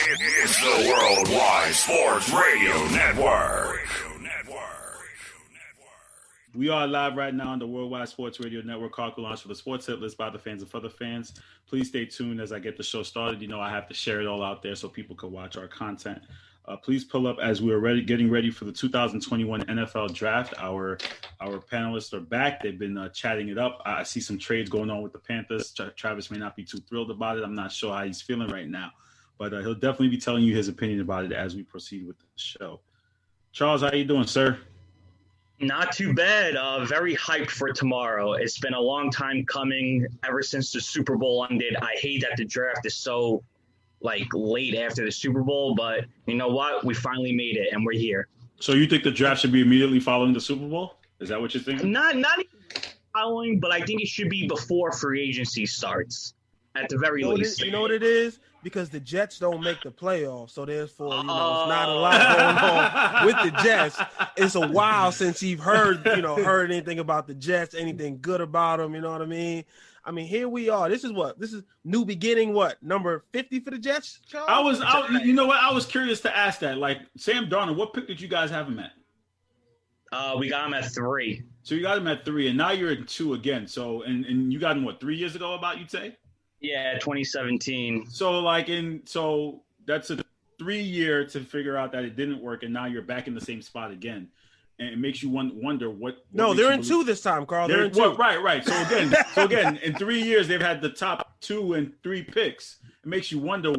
It's the Worldwide Sports Radio Network. We are live right now on the Worldwide Sports Radio Network. Carco launch for the Sports Hit List by the fans and for the fans. Please stay tuned as I get the show started. You know I have to share it all out there so people can watch our content. Please pull up as we're getting ready for the 2021 NFL Draft. Our panelists are back. They've been chatting it up. I see some trades going on with the Panthers. Travis may not be too thrilled about it. I'm not sure how he's feeling right now. But he'll definitely be telling you his opinion about it as we proceed with the show. Charles, how you doing, sir? Not too bad. Very hyped for tomorrow. It's been a long time coming ever since the Super Bowl ended. I hate that the draft is so late after the Super Bowl, but you know what? We finally made it, and we're here. So you think the draft should be immediately following the Super Bowl? Is that what you're thinking? Not even following, but I think it should be before free agency starts, at the very least. You know what it is? Because the Jets don't make the playoffs, so therefore, it's not a lot going on with the Jets. It's a while since you've heard anything about the Jets, anything good about them. You know what I mean? I mean, here we are. This is new beginning. What, number 50 for the Jets? Charles? You know what? I was curious to ask that. Like Sam Darnold, what pick did you guys have him at? We got him at 3. So you got him at 3, and now you're at 2 again. So and you got him 3 years ago? About you'd say? Yeah, 2017. So that's a 3-year to figure out that it didn't work, and now you're back in the same spot again. And it makes you wonder what. No, they're in 2 this time, Carl. They're in 2. Right. So again, in 3 years they've had the top 2 and 3 picks. It makes you wonder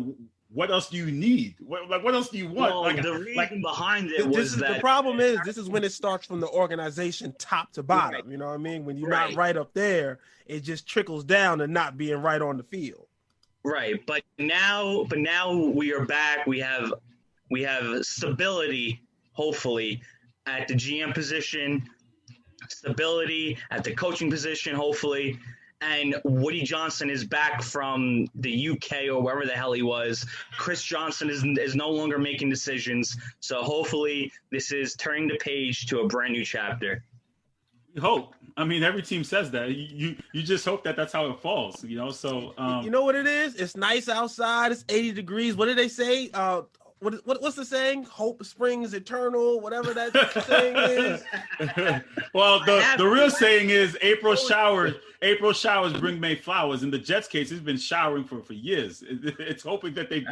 what else do you need? What else do you want? Well, the reason behind it was that the problem is this is when it starts from the organization top to bottom. Right. You know what I mean? When you're not right up there, it just trickles down to not being right on the field. Right, but now we are back. We have stability, hopefully, at the GM position, stability at the coaching position, hopefully, and Woody Johnson is back from the UK or wherever the hell he was. Chris Johnson is no longer making decisions, so hopefully this is turning the page to a brand new chapter. Hope. I mean, every team says that. You just hope that that's how it falls, you know? So you know what it is? It's nice outside. It's 80 degrees. What did they say? What's the saying? Hope springs eternal, whatever that saying is. Well, the real saying is April showers bring May flowers. In the Jets case, it's been showering for years. It's hoping that they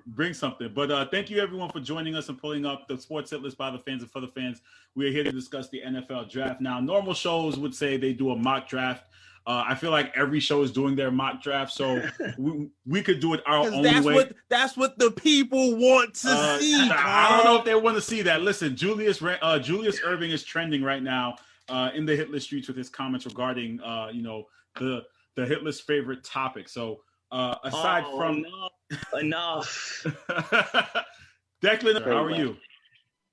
bring something. But thank you, everyone, for joining us and pulling up the Sports Hit List by the fans and for the fans. We are here to discuss the NFL Draft. Now, normal shows would say they do a mock draft. I feel like every show is doing their mock draft, so we could do it our own way. That's what the people want to see. I don't know if they want to see that. Listen, Julius Irving is trending right now in the hit list streets with his comments regarding the hit list favorite topic. So aside from enough. Declan, how are you?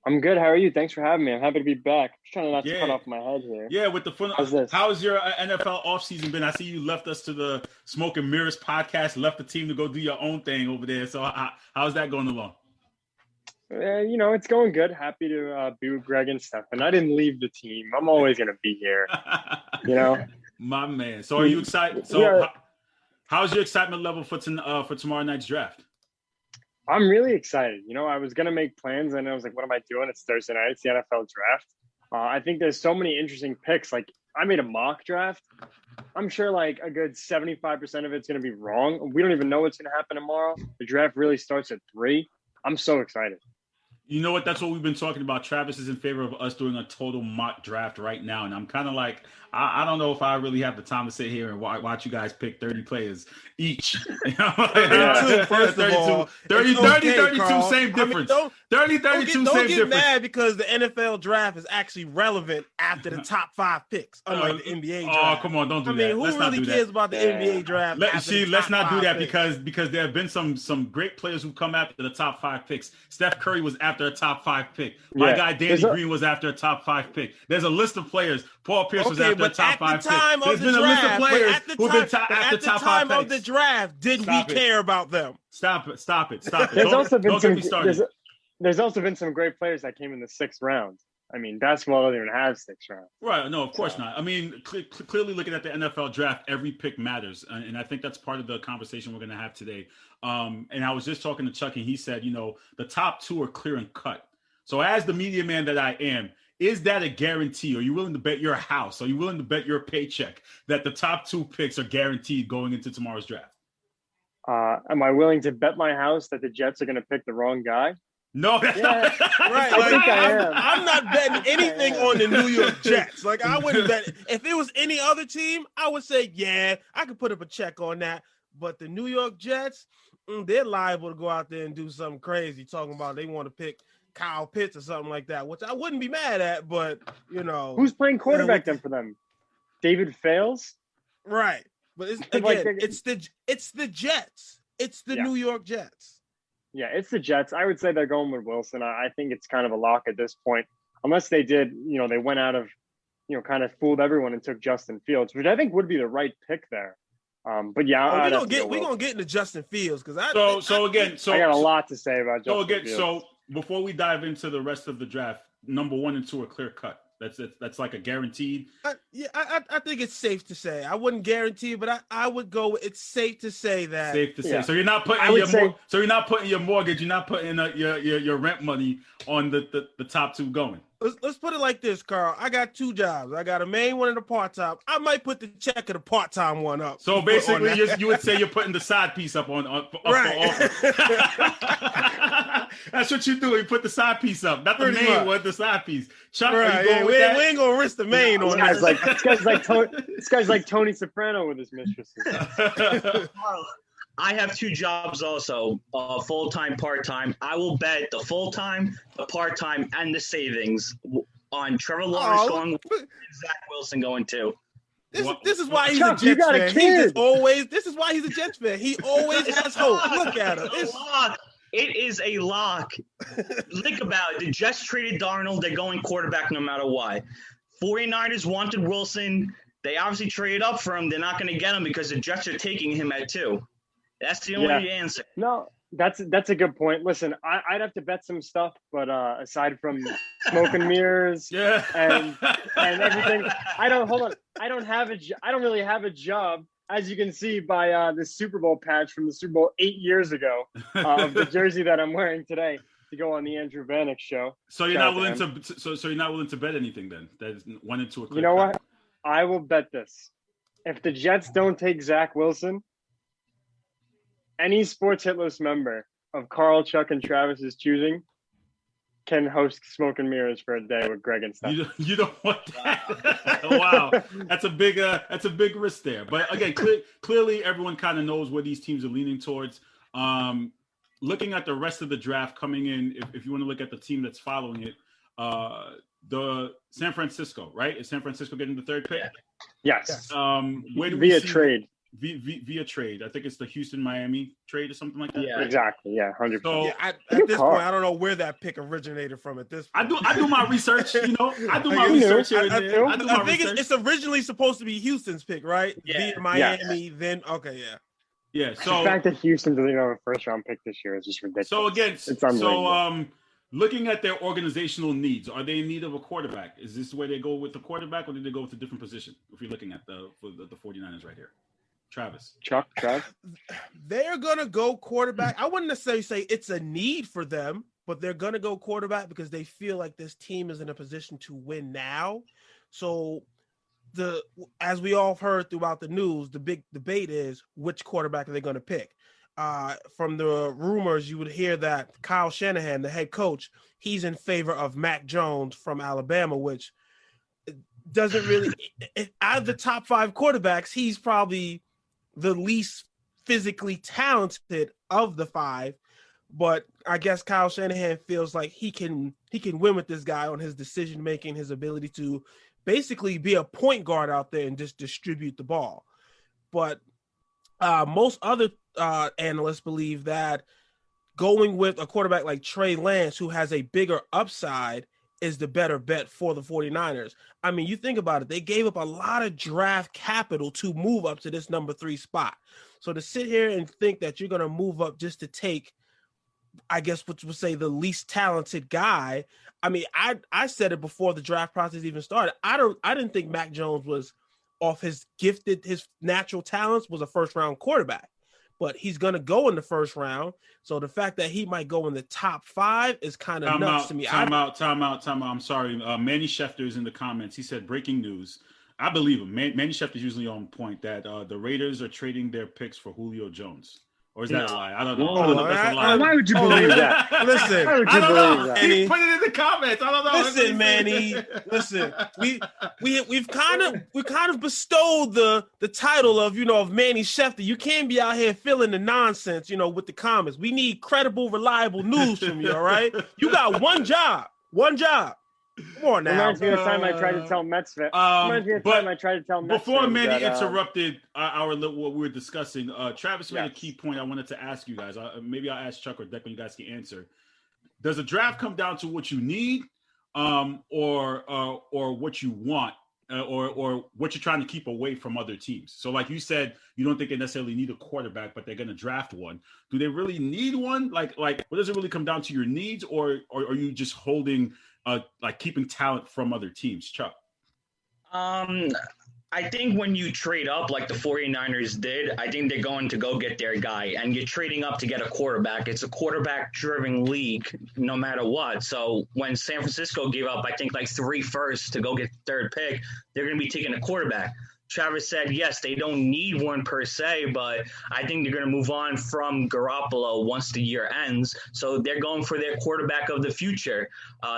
I'm good. How are you? Thanks for having me. I'm happy to be back. Just trying not to cut off my head here. Yeah, with the fun. How's your NFL offseason been? I see you left us to the Smoke and Mirrors podcast, left the team to go do your own thing over there. So how's that going along? It's going good. Happy to be with Greg and Stefan. I didn't leave the team. I'm always going to be here. My man. So are you excited? So how's your excitement level for tomorrow night's draft? I'm really excited. I was going to make plans and I was like, what am I doing? It's Thursday night. It's the NFL draft. I think there's so many interesting picks. Like I made a mock draft. I'm sure like a good 75% of it's going to be wrong. We don't even know what's going to happen tomorrow. The draft really starts at 3. I'm so excited. You know what? That's what we've been talking about. Travis is in favor of us doing a total mock draft right now. And I'm kind of like, I don't know if I really have the time to sit here and watch you guys pick 30 players each. 32, first of all. 30, 32, same difference. 30, 32, don't same get difference. mad because the NFL draft is actually relevant after the top 5 picks, unlike the NBA draft. Oh, come on, don't do that. Who let's really cares about the NBA draft? Let's not do that because there have been some great players who come after the top 5 picks. Steph Curry was after a top 5 pick. My guy Danny Green was after a top 5 pick. There's a list of players. Paul Pierce was after a top 5 pick. There's been a list of players who've been after top 5 picks. At the time of the draft, did we care about them? Stop it. There's also been some great players that came in the 6th round. I mean, basketball doesn't even have 6 rounds. Right. No, of course not. I mean, clearly looking at the NFL draft, every pick matters. And I think that's part of the conversation we're going to have today. And I was just talking to Chuck, and he said, the top 2 are clear and cut. So as the media man that I am, is that a guarantee? Are you willing to bet your house? Are you willing to bet your paycheck that the top 2 picks are guaranteed going into tomorrow's draft? Am I willing to bet my house that the Jets are going to pick the wrong guy? No, that's Yeah, not. Right. I think I am. I'm not betting anything on the New York Jets. Like, I wouldn't bet. If it was any other team, I would say, yeah, I could put up a check on that. But the New York Jets, they're liable to go out there and do something crazy, talking about they want to pick Kyle Pitts or something like that, which I wouldn't be mad at, but, Who's playing quarterback then for them? David Fales? Right. But it's, Like, again, it's the Jets. It's the Yeah. New York Jets. Yeah, it's the Jets. I would say they're going with Wilson. I think it's kind of a lock at this point, unless they did, they went out of, kind of fooled everyone and took Justin Fields, which I think would be the right pick there. But yeah, we're gonna get into Justin Fields because I got a lot to say about Justin Fields. So before we dive into the rest of the draft, number 1 and 2 are clear cut. That's like a guaranteed. I think it's safe to say. I wouldn't guarantee, but I would go. It's safe to say that. Safe to say. Yeah. So you're not putting so you're not putting your mortgage. You're not putting your rent money on the top 2 going. Let's put it like this, Carl. I got 2 jobs. I got a main one and a part-time. I might put the check of the part-time one up. So basically, you would say you're putting the side piece up on right. for offer. That's what you do. You put the side piece up, not the Pretty main much. one, the side piece. Chuck, Right, are you going yeah, with we that? ain't gonna risk the main on This this. guy's like Tony Soprano with his mistresses. I have 2 jobs also, full-time, part-time. I will bet the full-time, the part-time, and the savings on Trevor Lawrence going and Zach Wilson going too. This is why he's Chuck, a you Jets got a fan. kid. This is why he's a Jets fan. He always has hope. Look at him. It's a lock. It is a lock. Think about it. The Jets traded Darnold. They're going quarterback no matter what. 49ers wanted Wilson. They obviously traded up for him. They're not going to get him because the Jets are taking him at 2. That's the only answer. No, that's a good point. Listen, I'd have to bet some stuff, but aside from smoke and mirrors and everything, I don't really have a job, as you can see by the Super Bowl patch from the Super Bowl 8 years ago of the jersey that I'm wearing today to go on the Andrew Vanek show. So you're not willing to so you're not willing to bet anything then? That is 1 and 2 are clear. You know what? I will bet this. If the Jets don't take Zach Wilson, any Sports Hit List member of Carl, Chuck, and Travis's choosing can host Smoke and Mirrors for a day with Greg and stuff. You don't want that. Wow, that's a big risk there. But again, clearly everyone kind of knows where these teams are leaning towards. Looking at the rest of the draft coming in, if you want to look at the team that's following it, the San Francisco, right? Is San Francisco getting the 3rd pick? Yes. Where do we Via see trade. Via trade. I think it's the Houston-Miami trade or something like that. Yeah. Exactly. Yeah, 100%. So At this point, I don't know where that pick originated from. At this point, I do my research. I do my You research knew. here and I there. knew. I do my I think research. it's originally supposed to be Houston's pick, right? Yeah. Via Miami, then okay, yeah. Yeah. The So fact that Houston doesn't even have a first-round pick this year is just ridiculous. So again, It's unbelievable. looking at their organizational needs, are they in need of a quarterback? Is this where they go with the quarterback, or did they go with a different position? If you're looking at the 49ers right here, Travis. Chuck, Trav? They're gonna go quarterback. I wouldn't necessarily say it's a need for them, but they're gonna go quarterback because they feel like this team is in a position to win now. So as we all heard throughout the news, the big debate is which quarterback are they going to pick. From the rumors, you would hear that Kyle Shanahan, the head coach, he's in favor of Mac Jones from Alabama, which doesn't really out of the top 5 quarterbacks, he's probably the least physically talented of the 5. But I guess Kyle Shanahan feels like he can win with this guy on his decision making, his ability to basically be a point guard out there and just distribute the ball. But most other analysts believe that going with a quarterback like Trey Lance, who has a bigger upside, is the better bet for the 49ers. I mean, you think about it, they gave up a lot of draft capital to move up to this number 3 spot. So to sit here and think that you're going to move up just to take I guess what you would say the least talented guy. I mean, I said it before the draft process even started. I didn't think Mac Jones was off his natural talents was a first round quarterback, but he's going to go in the first round. So the fact that he might go in the top 5 is kind of nuts to me. Time out. I'm sorry. Manny Schefter is in the comments. He said, breaking news. I believe him. Manny Schefter is usually on point that the Raiders are trading their picks for Julio Jones. Or is that a lie? I don't know. I don't know if that's a lie. Why would you believe that? Listen, Why would I you don't believe know. that? He put it in the comments. I don't know. Listen, Manny. Listen, we've kind of bestowed the title of Manny Schefter. You can't be out here filling the nonsense, with the comments. We need credible, reliable news from you. All right, you got one job. Come on now. Reminds me of the time I tried to tell Mets fans. Before Manny that, interrupted what we were discussing, Travis made a key point I wanted to ask you guys. Maybe I'll ask Chuck or Declan. You guys can answer. Does a draft come down to what you need, or what you want, or what you're trying to keep away from other teams? So, like you said, you don't think they necessarily need a quarterback, but they're going to draft one. Do they really need one? Like, what does it really come down to? Your needs, or are you just holding? Keeping talent from other teams, Chuck? I think when you trade up like the 49ers did, I think they're going to go get their guy. And you're trading up to get a quarterback. It's a quarterback-driven league no matter what. So when San Francisco gave up, I think, like 3 firsts to go get the 3rd pick, they're going to be taking a quarterback. Travis said, yes, they don't need one per se, but I think they're going to move on from Garoppolo once the year ends. So they're going for their quarterback of the future.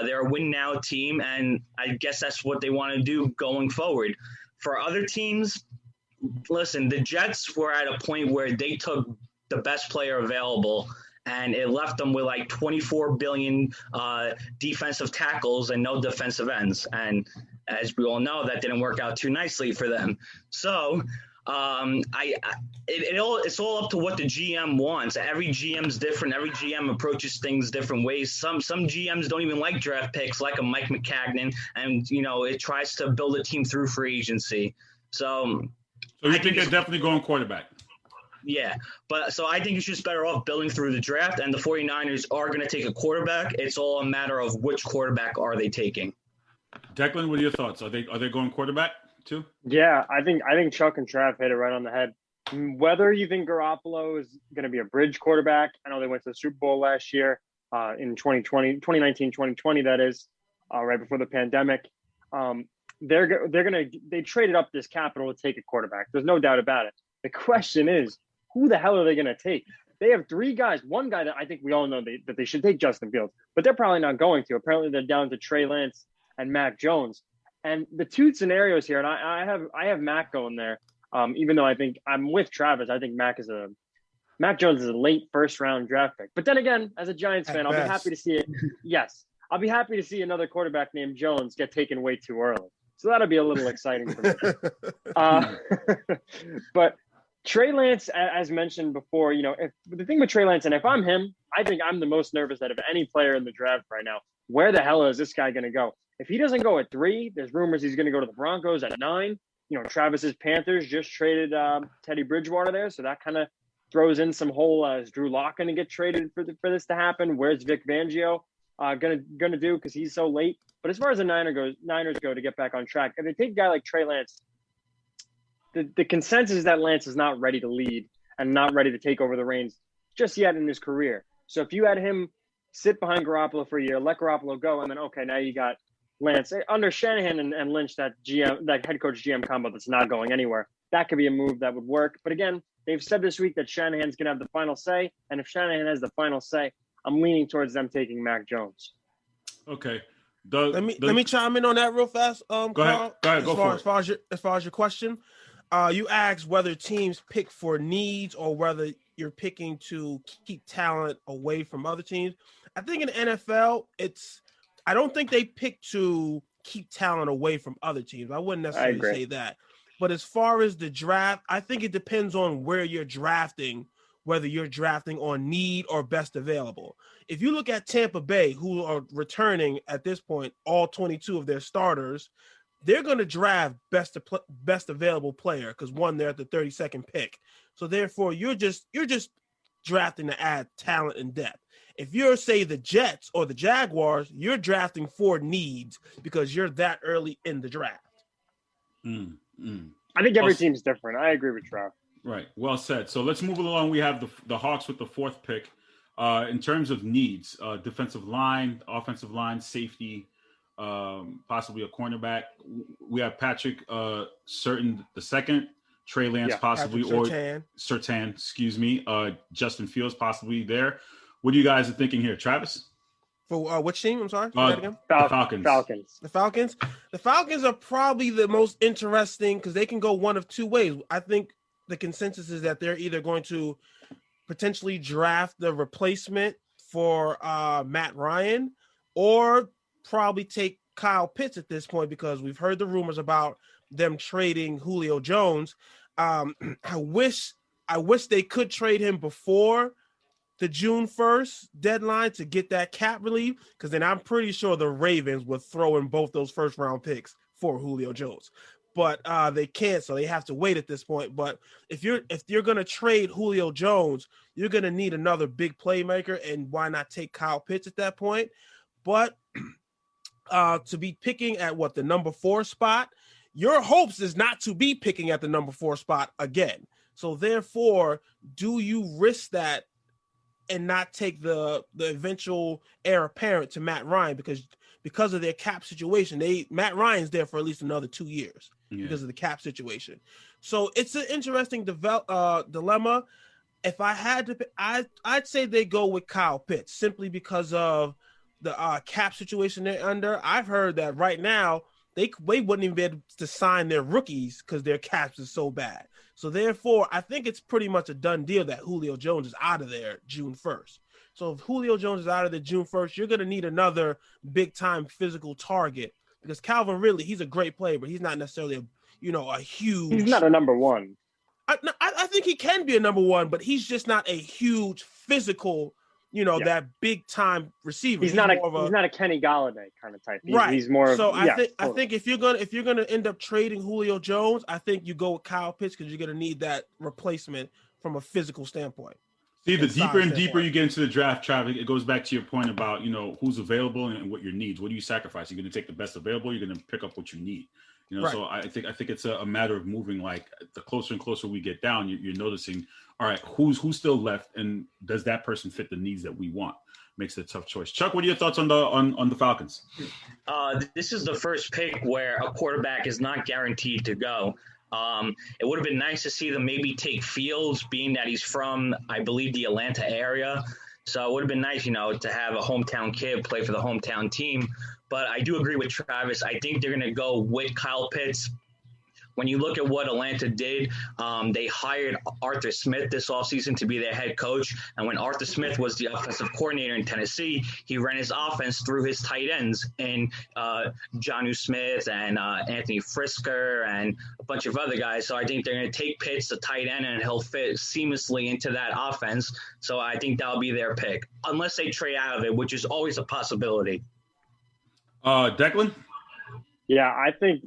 They're a win-now team, and I guess that's what they want to do going forward. For other teams, listen, the Jets were at a point where they took the best player available, and it left them with like 24 billion defensive tackles and no defensive ends. And as we all know, that didn't work out too nicely for them. So it's all up to what the GM wants. Every GM's different. Every GM approaches things different ways. Some GMs don't even like draft picks, like a Mike McCagnon, and it tries to build a team through free agency. So you think they're definitely going quarterback? Yeah, but so I think it's just better off building through the draft, and the 49ers are going to take a quarterback. It's all a matter of which quarterback are they taking. Declan, what are your thoughts? Are they going quarterback too? Yeah, I think Chuck and Trav hit it right on the head. Whether you think Garoppolo is going to be a bridge quarterback, I know they went to the Super Bowl last year in 2020, that is, right before the pandemic. They traded up this capital to take a quarterback. There's no doubt about it. The question is, who the hell are they going to take? They have 3 guys. One guy that I think we all know that they should take, Justin Fields, but they're probably not going to. Apparently, they're down to Trey Lance and Mac Jones. And the 2 scenarios here, and I have Mac going there, even though I think I'm with Travis. I think Mac Jones is a late first-round draft pick. But then again, as a Giants fan, I'll be happy to see it. Yes, I'll be happy to see another quarterback named Jones get taken way too early. So that'll be a little exciting for me. But Trey Lance, as mentioned before, if the thing with Trey Lance, and if I'm him, I think I'm the most nervous out of any player in the draft right now. Where the hell is this guy going to go? If he doesn't go at 3, there's rumors he's going to go to the Broncos at 9. Travis's Panthers just traded Teddy Bridgewater there, so that kind of throws in some hole. Is Drew Lock going to get traded for this to happen? Where's Vic Fangio going to do because he's so late? But as far as the Niners go to get back on track, if they take a guy like Trey Lance, the consensus is that Lance is not ready to lead and not ready to take over the reins just yet in his career. So if you had him sit behind Garoppolo for a year, let Garoppolo go, and then, okay, now you got Lance. Under Shanahan and Lynch, that head coach GM combo that's not going anywhere, that could be a move that would work. But again, they've said this week that Shanahan's going to have the final say, and if Shanahan has the final say, I'm leaning towards them taking Mac Jones. Okay. Let me chime in on that real fast. Carl. Go ahead. As far as your question, you asked whether teams pick for needs or whether you're picking to keep talent away from other teams. I think in the NFL, I don't think they pick to keep talent away from other teams. I wouldn't necessarily say that. But as far as the draft, I think it depends on where you're drafting, whether you're drafting on need or best available. If you look at Tampa Bay, who are returning at this point all 22 of their starters, they're going to draft best available player because, one, they're at the 32nd pick. So therefore, you're just drafting to add talent and depth. If you're, say, the Jets or the Jaguars, you're drafting for needs because you're that early in the draft. I think every team's different. I agree with Trav. Right. Well said. So let's move along. We have the Hawks with the 4th pick. In terms of needs, defensive line, offensive line, safety, possibly a cornerback. We have Patrick Surtain the second, Trey Lance possibly, or Surtain, excuse me, Justin Fields possibly there. What are you guys thinking here, Travis? For which team? I'm sorry. Say that again. The Falcons. The Falcons. The Falcons are probably the most interesting because they can go one of two ways. I think the consensus is that they're either going to potentially draft the replacement for Matt Ryan, or probably take Kyle Pitts at this point because we've heard the rumors about them trading Julio Jones. I wish they could trade him before the June 1st deadline to get that cap relief, because then I'm pretty sure the Ravens would throw in both those first-round picks for Julio Jones. But they can't, so they have to wait at this point. But if you're going to trade Julio Jones, you're going to need another big playmaker, and why not take Kyle Pitts at that point? But to be picking at the number 4 spot, your hopes is not to be picking at the number 4 spot again. So therefore, do you risk that and not take the eventual heir apparent to Matt Ryan because of their cap situation? Matt Ryan's there for at least another 2 years because of the cap situation. So it's an interesting dilemma. If I had to pick, I'd say they go with Kyle Pitts simply because of the cap situation they're under. I've heard that right now they wouldn't even be able to sign their rookies because their caps is so bad. So therefore, I think it's pretty much a done deal that Julio Jones is out of there June 1st. So if Julio Jones is out of there June 1st, you're going to need another big-time physical target because Calvin Ridley, he's a great player, but he's not necessarily a huge. He's not a number 1. I think he can be a number 1, but he's just not a huge physical, that big-time receiver. He's not a Kenny Golladay kind of type. Right. He's more. So I think if you're gonna end up trading Julio Jones, I think you go with Kyle Pitts because you're gonna need that replacement from a physical standpoint. See, the deeper and deeper you get into the draft, Travis, it goes back to your point about who's available and what your needs. What do you sacrifice? You're going to take the best available. You're going to pick up what you need. Right. So I think it's a matter of moving. Like the closer and closer we get down, you're noticing. All right, who's still left, and does that person fit the needs that we want? Makes it a tough choice. Chuck, what are your thoughts on the Falcons? This is the first pick where a quarterback is not guaranteed to go. It would have been nice to see them maybe take Fields, being that he's from, I believe, the Atlanta area. So it would have been nice, to have a hometown kid play for the hometown team. But I do agree with Travis. I think they're going to go with Kyle Pitts. When you look at what Atlanta did, they hired Arthur Smith this offseason to be their head coach. And when Arthur Smith was the offensive coordinator in Tennessee, he ran his offense through his tight ends and Jonnu Smith and Anthony Frisker and a bunch of other guys. So I think they're going to take Pitts, the tight end, and he'll fit seamlessly into that offense. So I think that'll be their pick, unless they trade out of it, which is always a possibility. Declan? Yeah, I think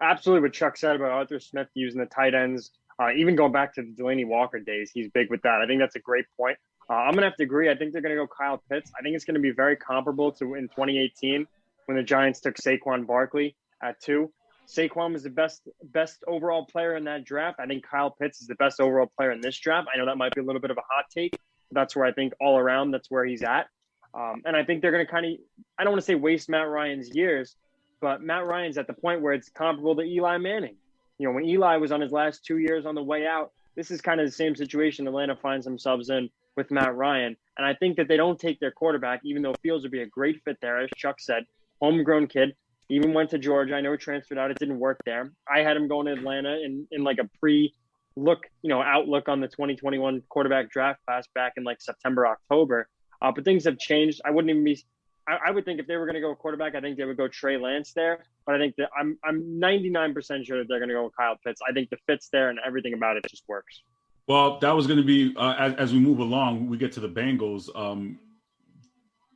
absolutely what Chuck said about Arthur Smith using the tight ends, even going back to the Delaney Walker days, he's big with that. I think that's a great point. I'm going to have to agree. I think they're going to go Kyle Pitts. I think it's going to be very comparable to in 2018 when the Giants took Saquon Barkley at 2. Saquon was the best overall player in that draft. I think Kyle Pitts is the best overall player in this draft. I know that might be a little bit of a hot take, but that's where I think all around that's where he's at. And I think they're going to I don't want to say waste Matt Ryan's years, but Matt Ryan's at the point where it's comparable to Eli Manning. When Eli was on his last 2 years on the way out, this is kind of the same situation Atlanta finds themselves in with Matt Ryan. And I think that they don't take their quarterback, even though Fields would be a great fit there, as Chuck said, homegrown kid, even went to Georgia. I know he transferred out. It didn't work there. I had him going to Atlanta in like a pre-look, outlook on the 2021 quarterback draft class back in like September, October. But things have changed. I wouldn't even be – I would think if they were going to go quarterback, I think they would go Trey Lance there. But I think that I'm 99% sure that they're going to go with Kyle Pitts. I think the fit's there and everything about it just works. Well, that was going to be as we move along, we get to the Bengals.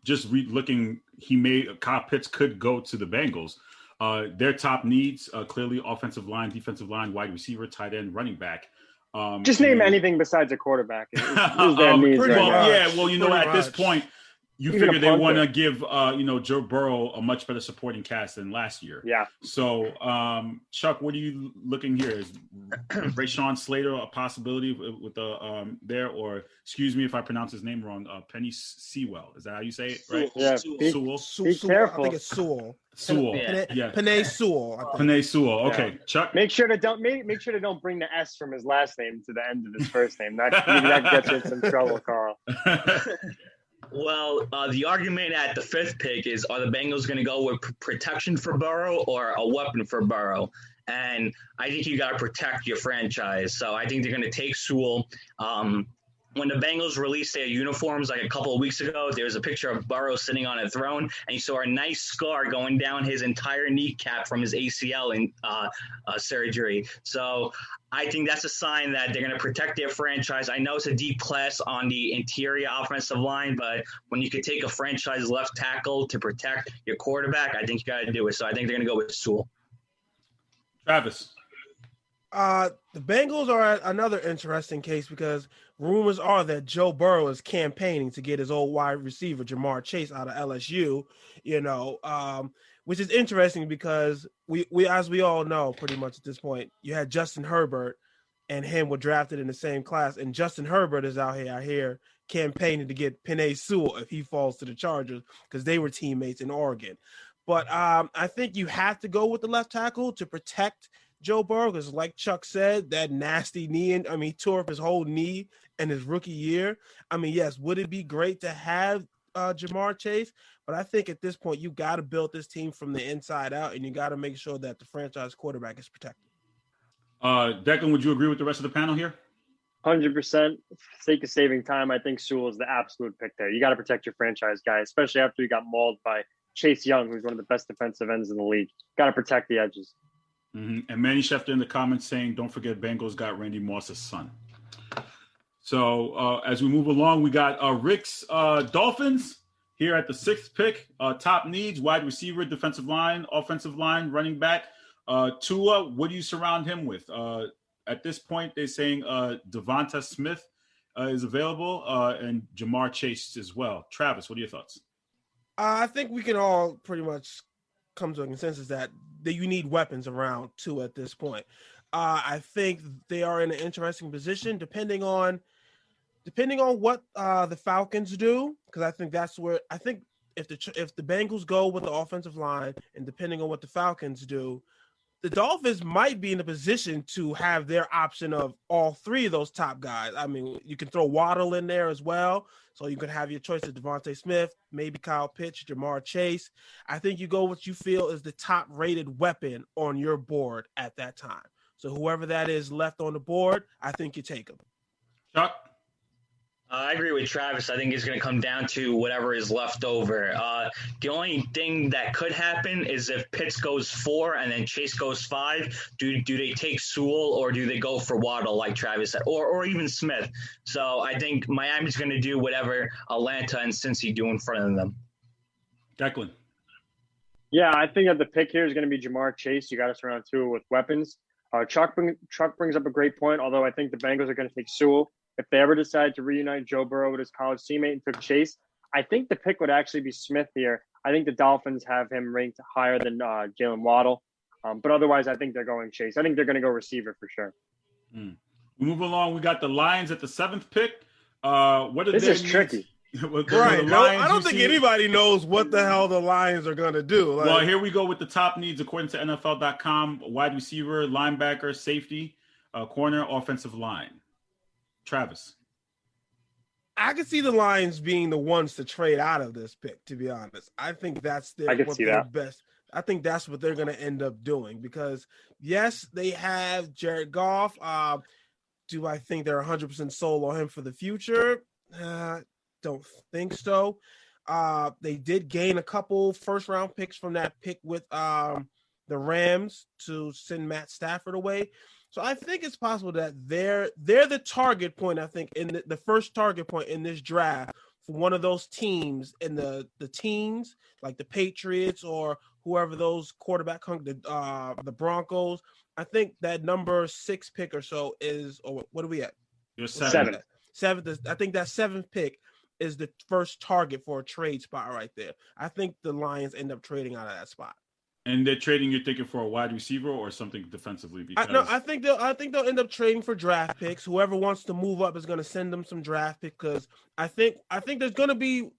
Looking, Kyle Pitts could go to the Bengals. Their top needs, clearly offensive line, defensive line, wide receiver, tight end, running back. Just name anything besides a quarterback. Is their needs pretty right much. now. Yeah, well, at Pretty this much. point, you Even a figure they want to punter. give, Joe Burrow a much better supporting cast than last year. Yeah. So, Chuck, what are you looking here? Is Rashawn Slater a possibility with the there, or excuse me if I pronounce his name wrong? Penny Sewell, is that how you say it? Right? Yeah. Sewell. Be I careful. think it's Sewell. Sewell. Yeah. Yeah. Panay Sewell. I think. Penny Sewell. Okay, Chuck. Make sure to don't bring the S from his last name to the end of his first name. That gets you in some trouble, Carl. Well, the argument at the 5th pick is, are the Bengals going to go with protection for Burrow or a weapon for Burrow? And I think you got to protect your franchise. So I think they're going to take Sewell. When the Bengals released their uniforms like a couple of weeks ago, there was a picture of Burrow sitting on a throne, and you saw a nice scar going down his entire kneecap from his ACL in surgery. So I think that's a sign that they're going to protect their franchise. I know it's a deep class on the interior offensive line, but when you could take a franchise left tackle to protect your quarterback, I think you got to do it. So I think they're going to go with Sewell. Travis. The Bengals are another interesting case because rumors are that Joe Burrow is campaigning to get his old wide receiver Jamar Chase out of LSU, which is interesting because we as we all know pretty much at this point, you had Justin Herbert and him were drafted in the same class, and Justin Herbert is out here campaigning to get Penei Sewell if he falls to the Chargers because they were teammates in Oregon. But I think you have to go with the left tackle to protect Joe Burrow, because like Chuck said, that nasty knee, he tore up his whole knee in his rookie year. Yes, would it be great to have Jamar Chase? But I think at this point, you got to build this team from the inside out, and you got to make sure that the franchise quarterback is protected. Declan, would you agree with the rest of the panel here? 100%. For the sake of saving time, I think Sewell is the absolute pick there. You got to protect your franchise guy, especially after you got mauled by Chase Young, who's one of the best defensive ends in the league. Got to protect the edges. Mm-hmm. And Manny Schefter in the comments saying, don't forget Bengals got Randy Moss's son. So as we move along, we got Rick's Dolphins here at the 6th pick. Top needs, wide receiver, defensive line, offensive line, running back. Tua, what do you surround him with? At this point, they're saying Devonta Smith is available and Jamar Chase as well. Travis, what are your thoughts? I think we can all pretty much come to a consensus that you need weapons around Tua at this point. I think they are in an interesting position depending on what the Falcons do, because I think that's where I think if the Bengals go with the offensive line and depending on what the Falcons do, the Dolphins might be in a position to have their option of all three of those top guys. You can throw Waddle in there as well. So you can have your choice of Devontae Smith, maybe Kyle Pitts, Jamar Chase. I think you go what you feel is the top-rated weapon on your board at that time. So whoever that is left on the board, I think you take them. Chuck? I agree with Travis. I think it's going to come down to whatever is left over. The only thing that could happen is if Pitts goes 4 and then Chase goes 5, do they take Sewell or do they go for Waddle like Travis said, or even Smith? So I think Miami's going to do whatever Atlanta and Cincy do in front of them. Declan? Yeah, I think that the pick here is going to be Jamar Chase. You got to surround Tua with weapons. Chuck brings up a great point, although I think the Bengals are going to take Sewell. If they ever decide to reunite Joe Burrow with his college teammate and took Chase, I think the pick would actually be Smith here. I think the Dolphins have him ranked higher than Jalen Waddle. But otherwise, I think they're going Chase. I think they're going to go receiver for sure. We move along. We got the Lions at the 7th pick. What are this their is needs? tricky. Right. No, I don't think anybody knows what the hell the Lions are going to do. Well, here we go with the top needs according to NFL.com. Wide receiver, linebacker, safety, corner, offensive line. Travis? I could see the Lions being the ones to trade out of this pick, to be honest. I think that's their best. I think that's what they're going to end up doing because, yes, they have Jared Goff. Do I think they're 100% sold on him for the future? Don't think so. They did gain a couple first-round picks from that pick with the Rams to send Matt Stafford away. So I think it's possible that they're the target point, I think, in the first target point in this draft for one of those teams in the teams, like the Patriots or whoever those quarterback the Broncos. I think that number 6 pick or so is, or what are we at? You're Seven. Seventh. I think that 7th pick is the first target for a trade spot right there. I think the Lions end up trading out of that spot. And they're trading, you're thinking, for a wide receiver or something defensively? Because I think they'll end up trading for draft picks. Whoever wants to move up is going to send them some draft picks, because I think there's going to be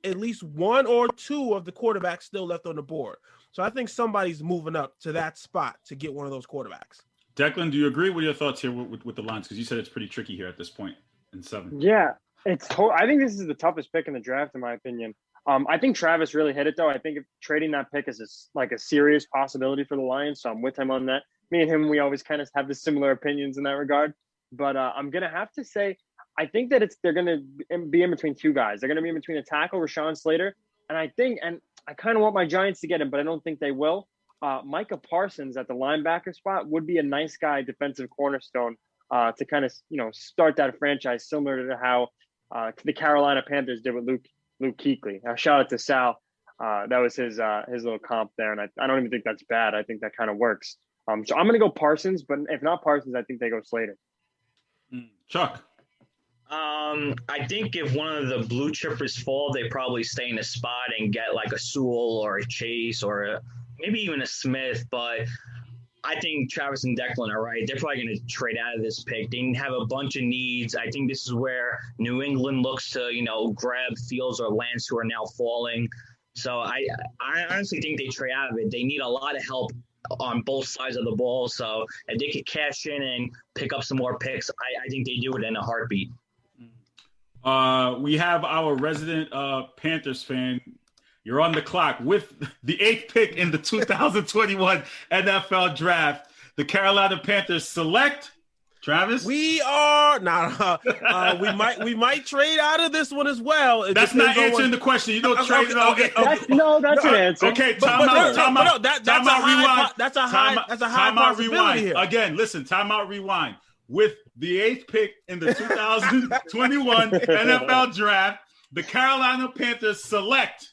at least 1 or 2 of the quarterbacks still left on the board. So I think somebody's moving up to that spot to get one of those quarterbacks. Declan, do you agree with your thoughts here with the Lions? Because you said it's pretty tricky here at this point in 7. Yeah, I think this is the toughest pick in the draft, in my opinion. I think Travis really hit it, though. I think if trading that pick is a serious possibility for the Lions, so I'm with him on that. Me and him, we always kind of have the similar opinions in that regard. But I'm going to have to say, I think that they're going to be in between 2 guys. They're going to be in between a tackle, Rashawn Slater, and I kind of want my Giants to get him, but I don't think they will. Micah Parsons at the linebacker spot would be a nice guy, defensive cornerstone, to kind of start that franchise, similar to how the Carolina Panthers did with Luke Kuechly. Shout out to Sal. That was his little comp there, and I don't even think that's bad. I think that kind of works. So I'm going to go Parsons, but if not Parsons, I think they go Slater. Chuck? I think if one of the blue chippers fall, they probably stay in a spot and get like a Sewell or a Chase or maybe even a Smith. But I think Travis and Declan are right. They're probably going to trade out of this pick. They have a bunch of needs. I think this is where New England looks to, grab Fields or Lance, who are now falling. So I honestly think they trade out of it. They need a lot of help on both sides of the ball. So if they could cash in and pick up some more picks, I think they do it in a heartbeat. We have our resident Panthers fan. You're on the clock with the 8th pick in the 2021 NFL Draft. The Carolina Panthers select Travis. We are we might trade out of this one as well. That's not answering the question. You don't trade it out. That's an answer. Okay, time out. That's a high possibility here. Again, listen, time out, rewind. With the 8th pick in the 2021 NFL Draft, the Carolina Panthers select.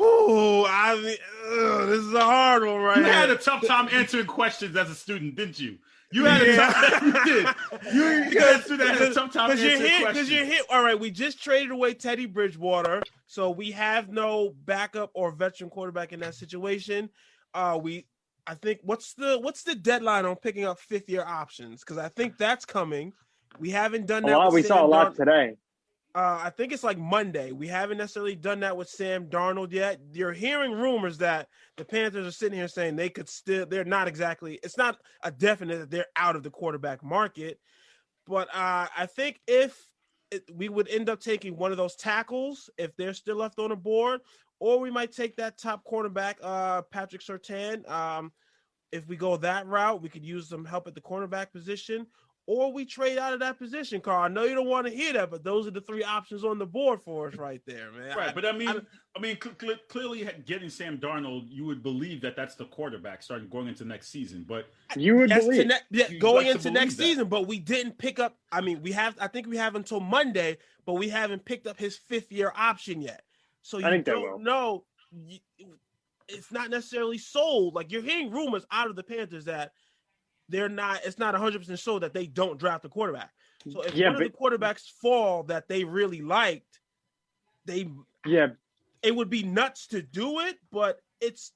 Ooh, this is a hard one, right? You had a tough time answering questions as a student, didn't you? You had a tough time. You did. You had a tough time answering questions. Because you're hit. All right, we just traded away Teddy Bridgewater, so we have no backup or veteran quarterback in that situation. I think what's the deadline on picking up 5th-year options? Because I think that's coming. We haven't done that. We saw a lot today. I think it's like Monday. We haven't necessarily done that with Sam Darnold yet. You're hearing rumors that the Panthers are sitting here saying they're not exactly, it's not a definite that they're out of the quarterback market. But I think we would end up taking one of those tackles if they're still left on the board, or we might take that top cornerback, Patrick Surtain. If we go that route, we could use some help at the cornerback position, or we trade out of that position, Carl. I know you don't want to hear that, but those are the 3 options on the board for us right there, man. Right, but I mean, clearly getting Sam Darnold, you would believe that that's the quarterback starting going into next season. But you would believe going into next season, but we didn't pick up. I mean, I think we have until Monday, but we haven't picked up his 5th-year option yet. So you don't know. It's not necessarily sold. Like, you're hearing rumors out of the Panthers that it's not 100% sure that they don't draft a quarterback. So if one of the quarterbacks fall that they really liked, it would be nuts to do it, but it's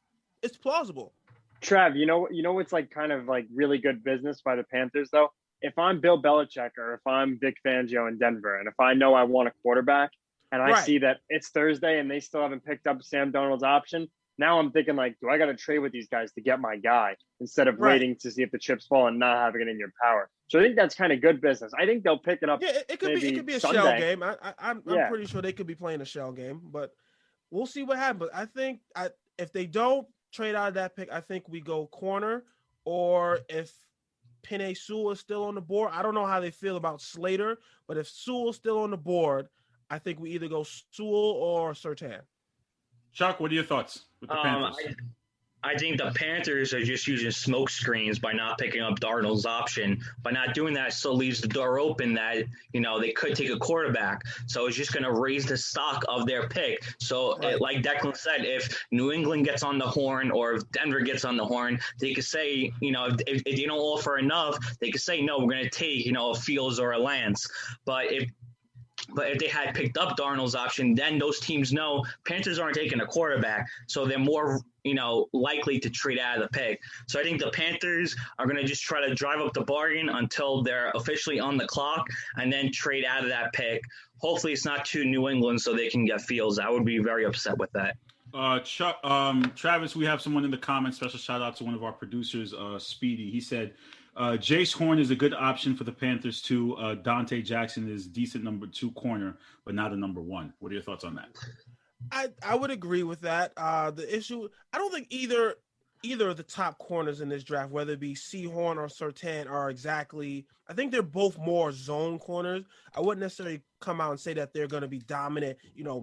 plausible. Trav, you know what's like kind of like really good business by the Panthers though? If I'm Bill Belichick or if I'm Vic Fangio in Denver, and if I know I want a quarterback and I see that it's Thursday and they still haven't picked up Sam Darnold's option, now I'm thinking, like, do I got to trade with these guys to get my guy instead of waiting to see if the chips fall and not having it in your power? So I think that's kind of good business. I think they'll pick it up. Yeah, it could be a Sunday. shell game. I'm pretty sure they could be playing a shell game, but we'll see what happens. I think if they don't trade out of that pick, I think we go corner, or if Penei Sewell is still on the board. I don't know how they feel about Slater, but if Sewell's still on the board, I think we either go Sewell or Surtain. Chuck, what are your thoughts with the Panthers? I think the Panthers are just using smoke screens by not picking up Darnold's option. By not doing that, it still leaves the door open that, they could take a quarterback. So it's just going to raise the stock of their pick. So like Declan said, if New England gets on the horn or if Denver gets on the horn, they could say, if they don't offer enough, they could say, no, we're going to take, a Fields or a Lance. But if they had picked up Darnold's option, then those teams know Panthers aren't taking a quarterback. So they're more, likely to trade out of the pick. So I think the Panthers are going to just try to drive up the bargain until they're officially on the clock and then trade out of that pick. Hopefully it's not to New England so they can get Fields. I would be very upset with that. Chuck, Travis, we have someone in the comments. Special shout out to one of our producers, Speedy. He said, Jace Horn is a good option for the Panthers too. Dante Jackson is decent number 2 corner, but not a number 1. What are your thoughts on that? I would agree with that. The issue, I don't think either of the top corners in this draft, whether it be Sehorn or Surtain, are exactly. I think they're both more zone corners. I wouldn't necessarily come out and say that they're going to be dominant,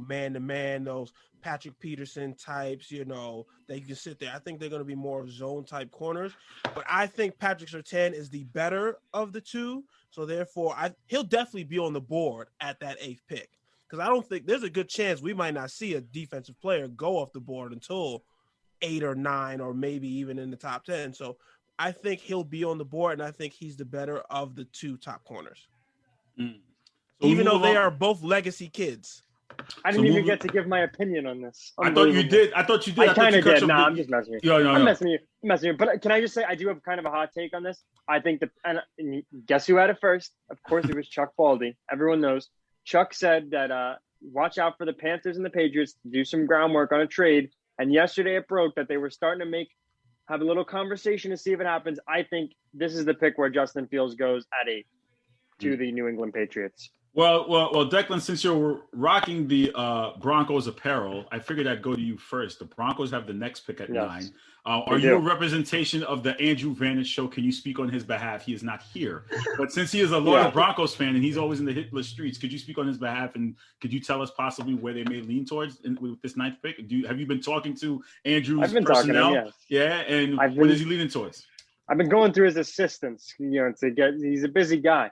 man to man, those Patrick Peterson types, that you can sit there. I think they're going to be more zone type corners, but I think Patrick Surtain is the better of the two. So therefore, he'll definitely be on the board at that 8th pick. Because I don't think there's a good chance we might not see a defensive player go off the board until 8 or 9 or maybe even in the top 10. So I think he'll be on the board, and I think he's the better of the 2 top corners. So even though they are both legacy kids. I didn't even get to give my opinion on this. I thought you did. I kind of did. I'm just messing with you. I'm messing with you. But can I just say, I do have kind of a hot take on this. I think and guess who had it first? Of course, it was Chuck Baldy. Everyone knows. Chuck said that watch out for the Panthers and the Patriots to do some groundwork on a trade. And yesterday it broke that they were starting to have a little conversation to see if it happens. I think this is the pick where Justin Fields goes at 8 to the New England Patriots. Well, Declan, since you're rocking the Broncos apparel, I figured I'd go to you first. The Broncos have the next pick at 9. Are you a representation of the Andrew Vannis show? Can you speak on his behalf? He is not here. But since he is a loyal Broncos fan and he's always in the hit list streets, could you speak on his behalf and could you tell us possibly where they may lean towards with this 9th pick? Have you been talking to Andrew's personnel? Talking to him, yeah, and what is he leaning towards? I've been going through his assistants, he's a busy guy.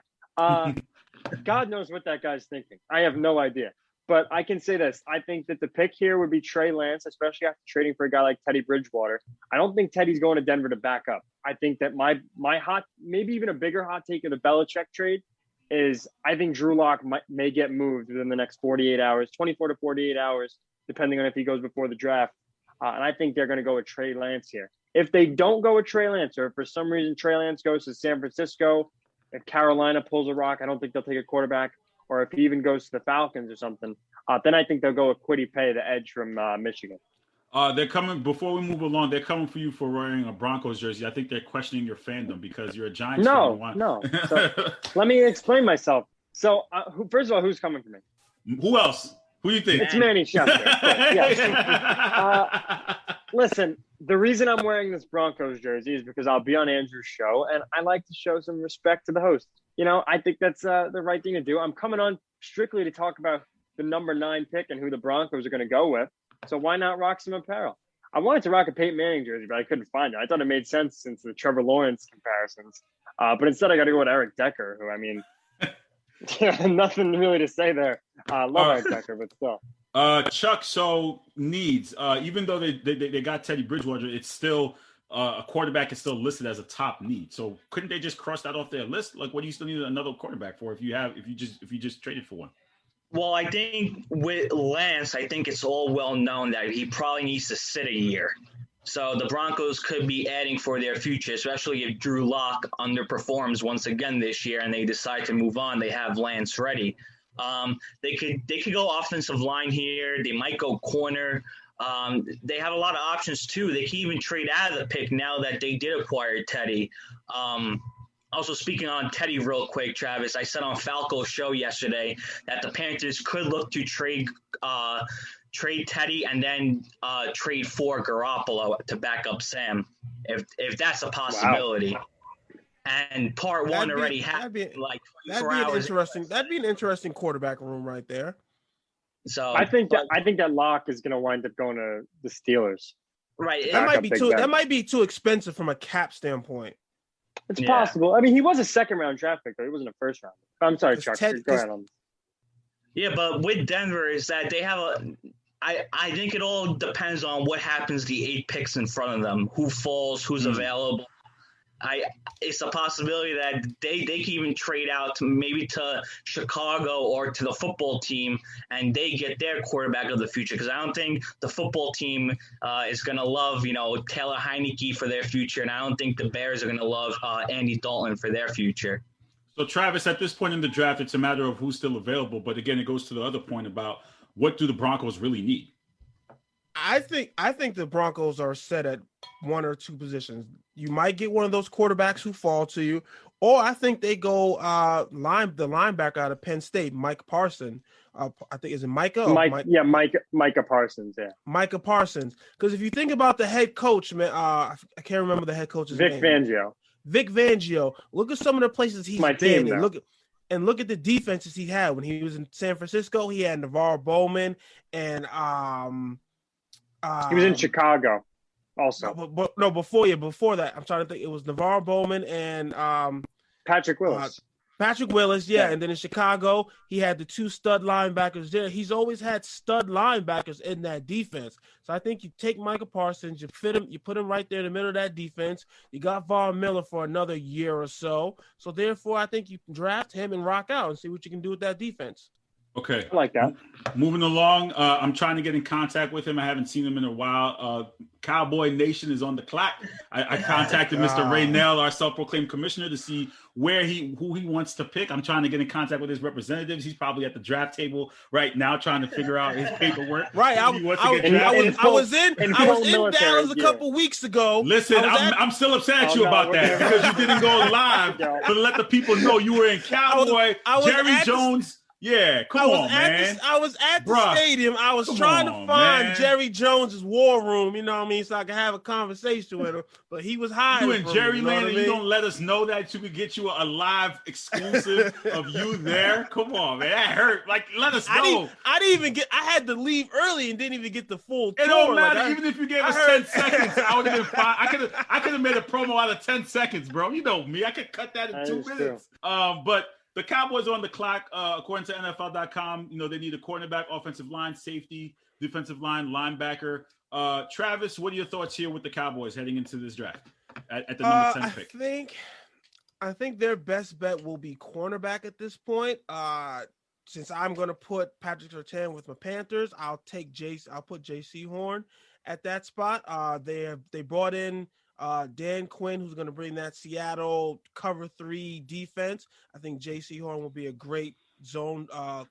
God knows what that guy's thinking. I have no idea. But I can say this. I think that the pick here would be Trey Lance, especially after trading for a guy like Teddy Bridgewater. I don't think Teddy's going to Denver to back up. I think that my hot, maybe even a bigger hot take of the Belichick trade is I think Drew Lock may get moved within the next 48 hours, 24 to 48 hours, depending on if he goes before the draft. And I think they're going to go with Trey Lance here. If they don't go with Trey Lance, or if for some reason Trey Lance goes to San Francisco, if Carolina pulls a rock, I don't think they'll take a quarterback. Or if he even goes to the Falcons or something, then I think they'll go with Kwity Paye, the edge from Michigan. They're coming, before we move along, they're coming for you for wearing a Broncos jersey. I think they're questioning your fandom because you're a Giants fan. No. So, let me explain myself. So, first of all, who's coming for me? Who else? Who do you think? It's Manny Schefter. Listen, the reason I'm wearing this Broncos jersey is because I'll be on Andrew's show, and I like to show some respect to the host. I think that's the right thing to do. I'm coming on strictly to talk about the number 9 pick and who the Broncos are going to go with. So why not rock some apparel? I wanted to rock a Peyton Manning jersey, but I couldn't find it. I thought it made sense since the Trevor Lawrence comparisons. But instead, I got to go with Eric Decker, who, I mean, nothing really to say there. I love Eric Decker, but still. Chuck, so needs, even though they got Teddy Bridgewater, it's still a quarterback is still listed as a top need. So couldn't they just cross that off their list? Like, what do you still need another quarterback for if you just traded for one? Well, I think with Lance, I think it's all well known that he probably needs to sit a year. So the Broncos could be adding for their future, especially if Drew Lock underperforms once again this year and they decide to move on. They have Lance ready. They could go offensive line here. They might go corner. They have a lot of options too. They can even trade out of the pick now that they did acquire Teddy. Also, speaking on Teddy real quick, Travis, I said on Falco's show yesterday that the Panthers could look to trade Teddy and then trade for Garoppolo to back up Sam, if that's a possibility. Wow. And part one already happened like 24 hours. That'd be an interesting quarterback room right there. So I think that Locke is going to wind up going to the Steelers. Right. That might be big too. Ben. That might be too expensive from a cap standpoint. It's Yeah. possible. I mean, he was a second-round draft pick, though. He wasn't a first-round. I'm sorry, It's Chuck. Ted- Go ahead. On Yeah, but with Denver is that they have I think it all depends on what happens the 8 picks in front of them, who falls, who's available. It's a possibility that they can even trade out to Chicago or to the football team, and they get their quarterback of the future. Because I don't think the football team is going to love Taylor Heineke for their future, and I don't think the Bears are going to love Andy Dalton for their future. So, Travis, at this point in the draft, it's a matter of who's still available. But again, it goes to the other point about what do the Broncos really need? I think the Broncos are set at one or two positions. You might get one of those quarterbacks who fall to you, or I think they go the linebacker out of Penn State, Mike Parsons. I think is it Micah? Micah Parsons. Yeah, Micah Parsons. Because if you think about the head coach, man, I can't remember the head coach's name. Vic Fangio. Look at some of the places he's been, and look at the defenses he had when he was in San Francisco. He had NaVorro Bowman and he was in Chicago also. Before that, I'm trying to think. It was NaVorro Bowman and Patrick Willis. Yeah. And then in Chicago, he had the 2 stud linebackers there. He's always had stud linebackers in that defense. So I think you take Micah Parsons, you put him right there in the middle of that defense. You got Von Miller for another year or so. So therefore, I think you can draft him and rock out and see what you can do with that defense. Okay. I like that. Moving along, I'm trying to get in contact with him. I haven't seen him in a while. Cowboy Nation is on the clock. I contacted Mr. Ray Nell, our self-proclaimed commissioner, to see who he wants to pick. I'm trying to get in contact with his representatives. He's probably at the draft table right now trying to figure out his paperwork. Right. I was in Dallas a couple weeks ago. Listen, I'm still upset at you about that because you didn't go live to let the people know you were in Cowboy. Jerry Jones. Yeah, come on, man. I was at the stadium. I was trying to find Jerry Jones's war room, you know what I mean, so I could have a conversation with him. But he was hiding. You in Jerryland, and you don't let us know that you could get you a live exclusive of you there. Come on, man, that hurt. Like, let us know. I didn't even get. I had to leave early and didn't even get the full tour. It don't matter. Even if you gave us 10 seconds, I would have been fine. I could have made a promo out of 10 seconds, bro. You know me. I could cut that in 2 minutes. But the Cowboys are on the clock, according to NFL.com. They need a cornerback, offensive line, safety, defensive line, linebacker. Travis, what are your thoughts here with the Cowboys heading into this draft at the number 10 pick? I think their best bet will be cornerback at this point. Since I'm going to put Patrick Surtain with my Panthers, I'll put J.C. Horn at that spot. They brought in Dan Quinn, who's going to bring that Seattle cover 3 defense. I think J.C. Horn will be a great zone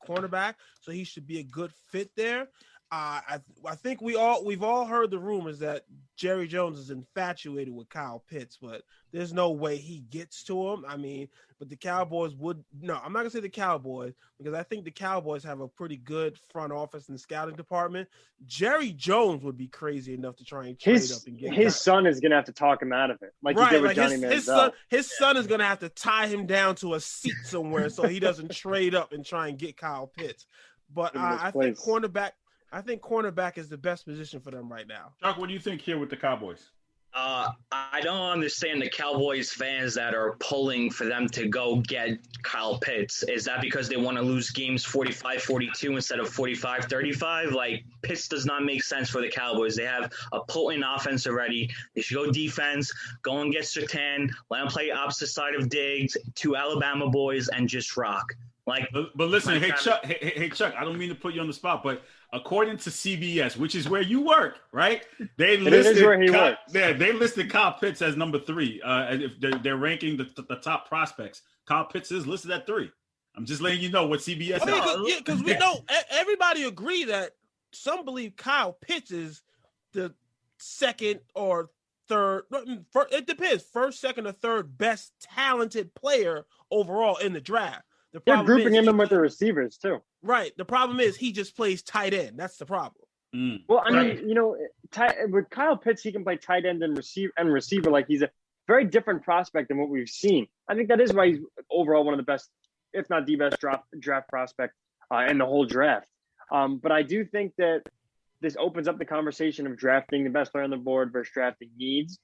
cornerback, so he should be a good fit there. I think we've all heard the rumors that Jerry Jones is infatuated with Kyle Pitts, but there's no way he gets to him. I mean, but the Cowboys I'm not going to say the Cowboys, because I think the Cowboys have a pretty good front office and scouting department. Jerry Jones would be crazy enough to try and trade up and get his son is going to have to talk him out of it. Like he did with Johnny Manziel. His son is going to have to tie him down to a seat somewhere so he doesn't trade up and try and get Kyle Pitts. But I think cornerback is the best position for them right now. Chuck, what do you think here with the Cowboys? I don't understand the Cowboys fans that are pulling for them to go get Kyle Pitts. Is that because they want to lose games 45-42 instead of 45-35? Like, Pitts does not make sense for the Cowboys. They have a potent offense already. They should go defense, go and get Surtain, let him play opposite side of Diggs, 2 Alabama boys, and just rock. But listen, Chuck, I don't mean to put you on the spot, but according to CBS, which is where you work, right? They listed Kyle Pitts as number 3. If they're ranking the top prospects, Kyle Pitts is listed at 3. I'm just letting you know what CBS is. Because we know everybody agree that some believe Kyle Pitts is the second or third. It depends. First, second, or third best talented player overall in the draft. They're grouping him in with the receivers too. Right. The problem is he just plays tight end. That's the problem. Well, I mean, with Kyle Pitts, he can play tight end and receiver. Like, he's a very different prospect than what we've seen. I think that is why he's overall one of the best, if not the best draft prospect in the whole draft. But I do think that this opens up the conversation of drafting the best player on the board versus drafting needs.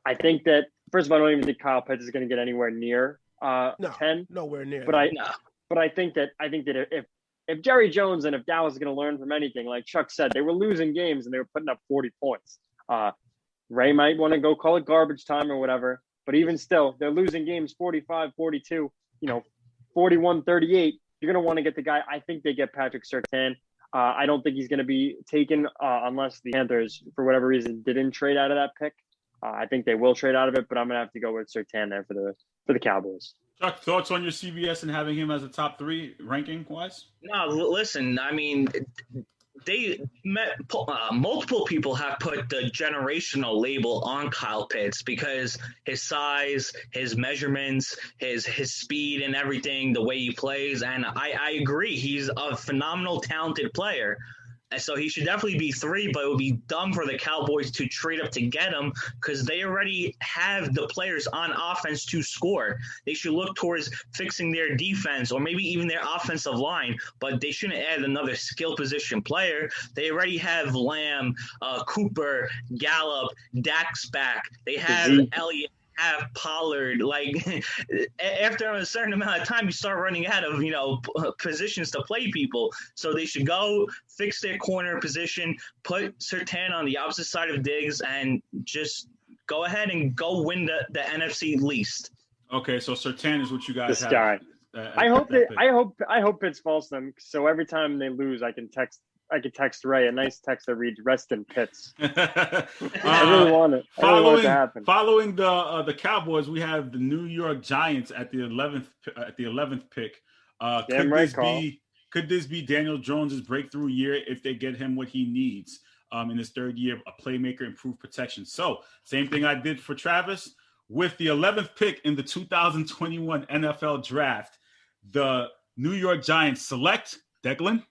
I think that, first of all, I don't even think Kyle Pitts is going to get anywhere near 10. Nowhere near. But I think that if Jerry Jones and if Dallas is going to learn from anything, like Chuck said, they were losing games and they were putting up 40 points. Ray might want to go call it garbage time or whatever, but even still, they're losing games 45, 42, 41, 38. You're going to want to get the guy. I think they get Patrick Surtain. I don't think he's going to be taken unless the Panthers, for whatever reason, didn't trade out of that pick. I think they will trade out of it, but I'm going to have to go with Surtain there for the Cowboys. Chuck, thoughts on your CBS and having him as a top 3 ranking wise? No, listen, I mean, multiple people have put the generational label on Kyle Pitts because his size, his measurements, his speed and everything, the way he plays. And I agree. He's a phenomenal, talented player. And so he should definitely be 3, but it would be dumb for the Cowboys to trade up to get him because they already have the players on offense to score. They should look towards fixing their defense or maybe even their offensive line, but they shouldn't add another skill position player. They already have Lamb, Cooper, Gallup, Dak's back. They have Elliott. Have Pollard. Like after a certain amount of time, you start running out of positions to play people. So they should go fix their corner position, put Surtain on the opposite side of Diggs, and just go ahead and go win the NFC least. Okay, so Surtain is what you guys this have. Guy. I hope Pitts falls to them. So every time they lose, I can text Ray a nice text that reads "Rest in Pitts." I really want it. I really want it to happen. Following the Cowboys, we have the New York Giants at the 11th pick. Could this be Daniel Jones's breakthrough year if they get him what he needs in his 3rd year, a playmaker, improved protection? So same thing I did for Travis with the 11th pick in the 2021 NFL Draft. The New York Giants select Declan.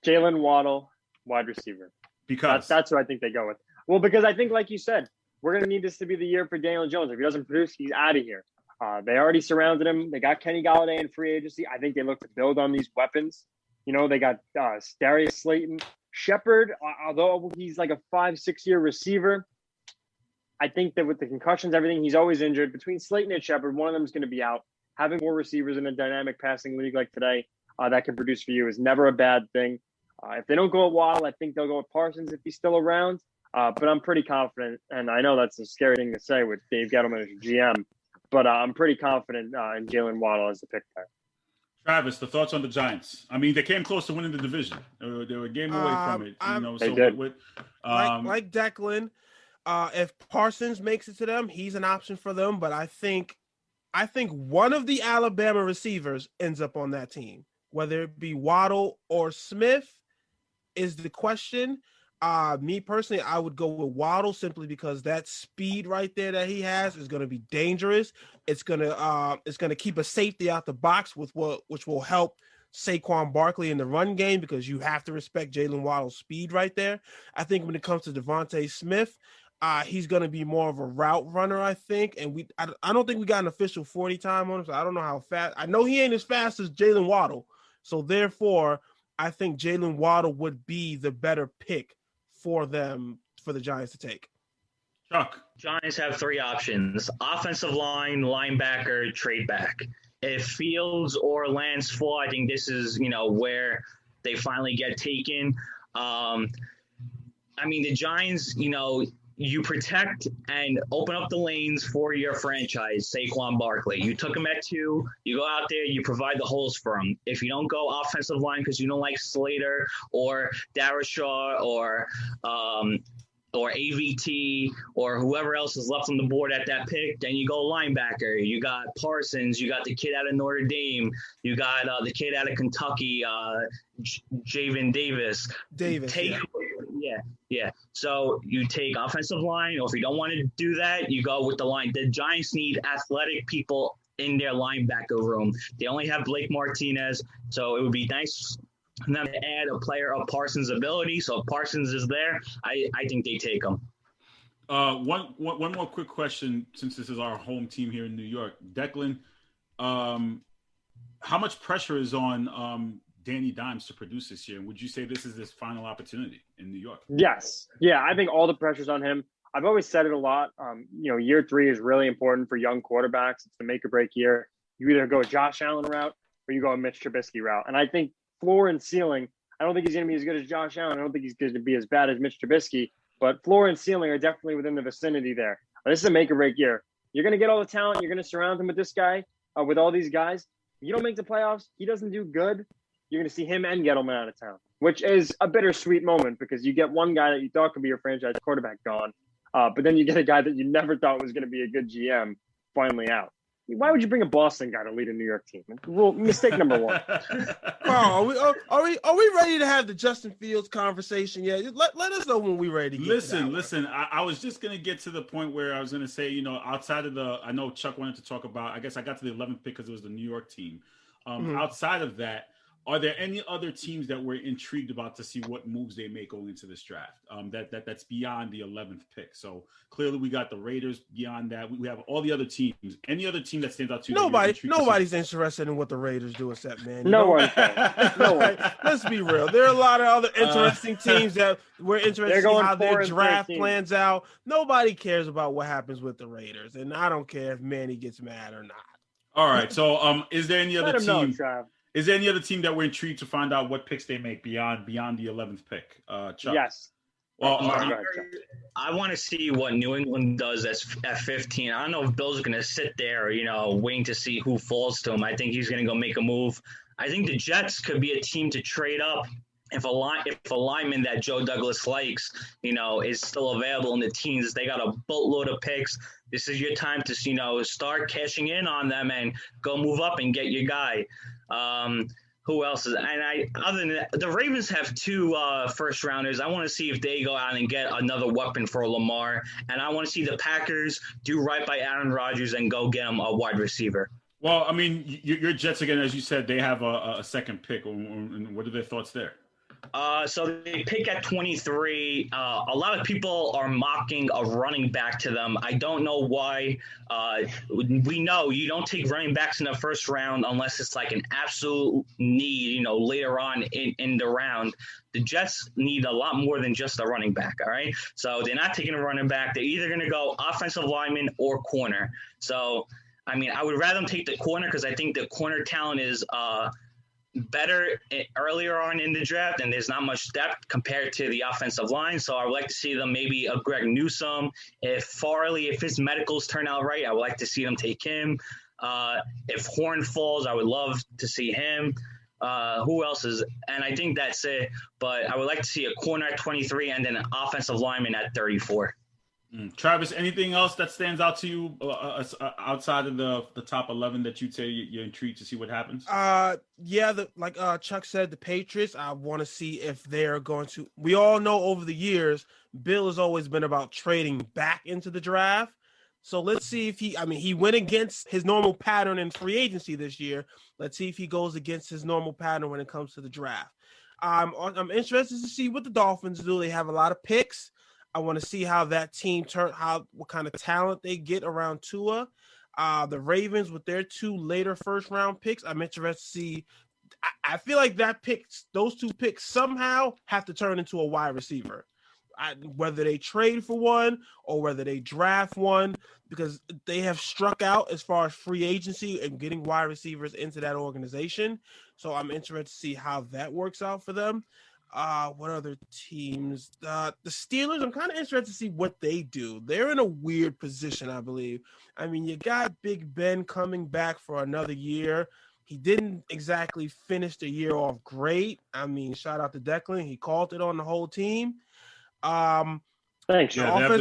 Jalen Waddle, wide receiver. Because that's who I think they go with. Well, because I think, like you said, we're going to need this to be the year for Daniel Jones. If he doesn't produce, he's out of here. They already surrounded him. They got Kenny Golladay in free agency. I think they look to build on these weapons. They got Darius Slayton. Shepard, although he's like a 5-6 year receiver, I think that with the concussions, everything, he's always injured. Between Slayton and Shepard, one of them is going to be out. Having 4 receivers in a dynamic passing league like today that can produce for you is never a bad thing. If they don't go with Waddle, I think they'll go with Parsons if he's still around. But I'm pretty confident, and I know that's a scary thing to say with Dave Gettleman as your GM, but I'm pretty confident in Jalen Waddle as the pick there. Travis, the thoughts on the Giants? I mean, they came close to winning the division. They were a game away from it. They did. Like Declan, if Parsons makes it to them, he's an option for them. But I think one of the Alabama receivers ends up on that team, whether it be Waddle or Smith. Is the question. Me personally, I would go with Waddle simply because that speed right there that he has is going to be dangerous. It's going to keep a safety out the box which will help Saquon Barkley in the run game because you have to respect Jalen Waddle's speed right there. I think when it comes to Devontae Smith, he's going to be more of a route runner, I think. And I don't think we got an official 40 time on him, so I don't know how fast. I know he ain't as fast as Jalen Waddle, so therefore I think Jalen Waddle would be the better pick for them, for the Giants to take. Chuck. Giants have 3 options: offensive line, linebacker, trade back. If Fields or Lance fall, I think this is, where they finally get taken. I mean, the Giants, you protect and open up the lanes for your franchise, Saquon Barkley. You took him at 2. You go out there, you provide the holes for him. If you don't go offensive line because you don't like Slater or Darashaw or AVT or whoever else is left on the board at that pick, then you go linebacker. You got Parsons. You got the kid out of Notre Dame. You got the kid out of Kentucky, Javen Davis. Yeah. So you take offensive line, or if you don't want to do that, you go with the line. The Giants need athletic people in their linebacker room. They only have Blake Martinez, so it would be nice for them to add a player of Parsons' ability. So if Parsons is there, I think they take him. One more quick question, since this is our home team here in New York. Declan, how much pressure is on Danny Dimes to produce this year. And would you say this is his final opportunity in New York? Yes. Yeah, I think all the pressure's on him. I've always said it a lot. Year 3 is really important for young quarterbacks. It's the make or break year. You either go a Josh Allen route or you go a Mitch Trubisky route. And I think floor and ceiling, I don't think he's going to be as good as Josh Allen. I don't think he's going to be as bad as Mitch Trubisky. But floor and ceiling are definitely within the vicinity there. This is a make or break year. You're going to get all the talent. You're going to surround him with this guy, with all these guys. You don't make the playoffs. He doesn't do good. You're going to see him and Gettleman out of town, which is a bittersweet moment because you get one guy that you thought could be your franchise quarterback gone. But then you get a guy that you never thought was going to be a good GM finally out. Why would you bring a Boston guy to lead a New York team? Well, mistake number 1. Carl, are we ready to have the Justin Fields conversation yet? Let us know when we're ready to get Listen. I was just going to get to the point where I was going to say, outside of I know Chuck wanted to talk about, I guess I got to the 11th pick because it was the New York team. Outside of that, are there any other teams that we're intrigued about to see what moves they make going into this draft? That's beyond the 11th pick. So clearly, we got the Raiders. Beyond that, we have all the other teams. Any other team that stands out to you? Nobody's interested in what the Raiders do except man. No one. Let's be real. There are a lot of other interesting teams that we're interested in how their draft plans out. Nobody cares about what happens with the Raiders, and I don't care if Manny gets mad or not. All right. So, is there any other team? Trav. Is there any other team that we're intrigued to find out what picks they make beyond the 11th pick? Chuck? Yes. Well, I want to see what New England does at 15. I don't know if Bill's going to sit there, waiting to see who falls to him. I think he's going to go make a move. I think the Jets could be a team to trade up if a lineman that Joe Douglas likes, is still available in the teens. They got a boatload of picks. This is your time to, start cashing in on them and go move up and get your guy. Who else is? And other than that, the Ravens have 2 first rounders. I want to see if they go out and get another weapon for Lamar. And I want to see the Packers do right by Aaron Rodgers and go get him a wide receiver. Well, I mean, your Jets again, as you said, they have a second pick. What are their thoughts there? So they pick at 23. A lot of people are mocking a running back to them. I don't know why. We know you don't take running backs in the first round unless it's like an absolute need, later on in the round. The Jets need a lot more than just a running back, all right? So they're not taking a running back. They're either going to go offensive lineman or corner. So, I mean, I would rather them take the corner because I think the corner talent is better earlier on in the draft, and there's not much depth compared to the offensive line. So I would like to see them maybe a Greg Newsome. If Farley, if his medicals turn out right, I would like to see them take him. If Horn falls, I would love to see him. Who else is? And I think that's it. But I would like to see a corner at 23 and then an offensive lineman at 34. Travis, anything else that stands out to you outside of the top 11 that you'd say you're intrigued to see what happens? Like Chuck said, the Patriots, I want to see if they're going to. We all know over the years, Bill has always been about trading back into the draft. So let's see if he went against his normal pattern in free agency this year. Let's see if he goes against his normal pattern when it comes to the draft. I'm interested to see what the Dolphins do. They have a lot of picks. I want to see how that team what kind of talent they get around Tua. The Ravens with their 2 later first round picks. I'm interested to see. I feel like those 2 picks somehow have to turn into a wide receiver. Whether they trade for one or whether they draft one, because they have struck out as far as free agency and getting wide receivers into that organization. So I'm interested to see how that works out for them. What other teams? The Steelers, I'm kind of interested to see what they do. They're in a weird position, I believe. I mean, you got Big Ben coming back for another year. He didn't exactly finish the year off great. I mean, shout out to Declan. He called it on the whole team. Thanks. Yeah,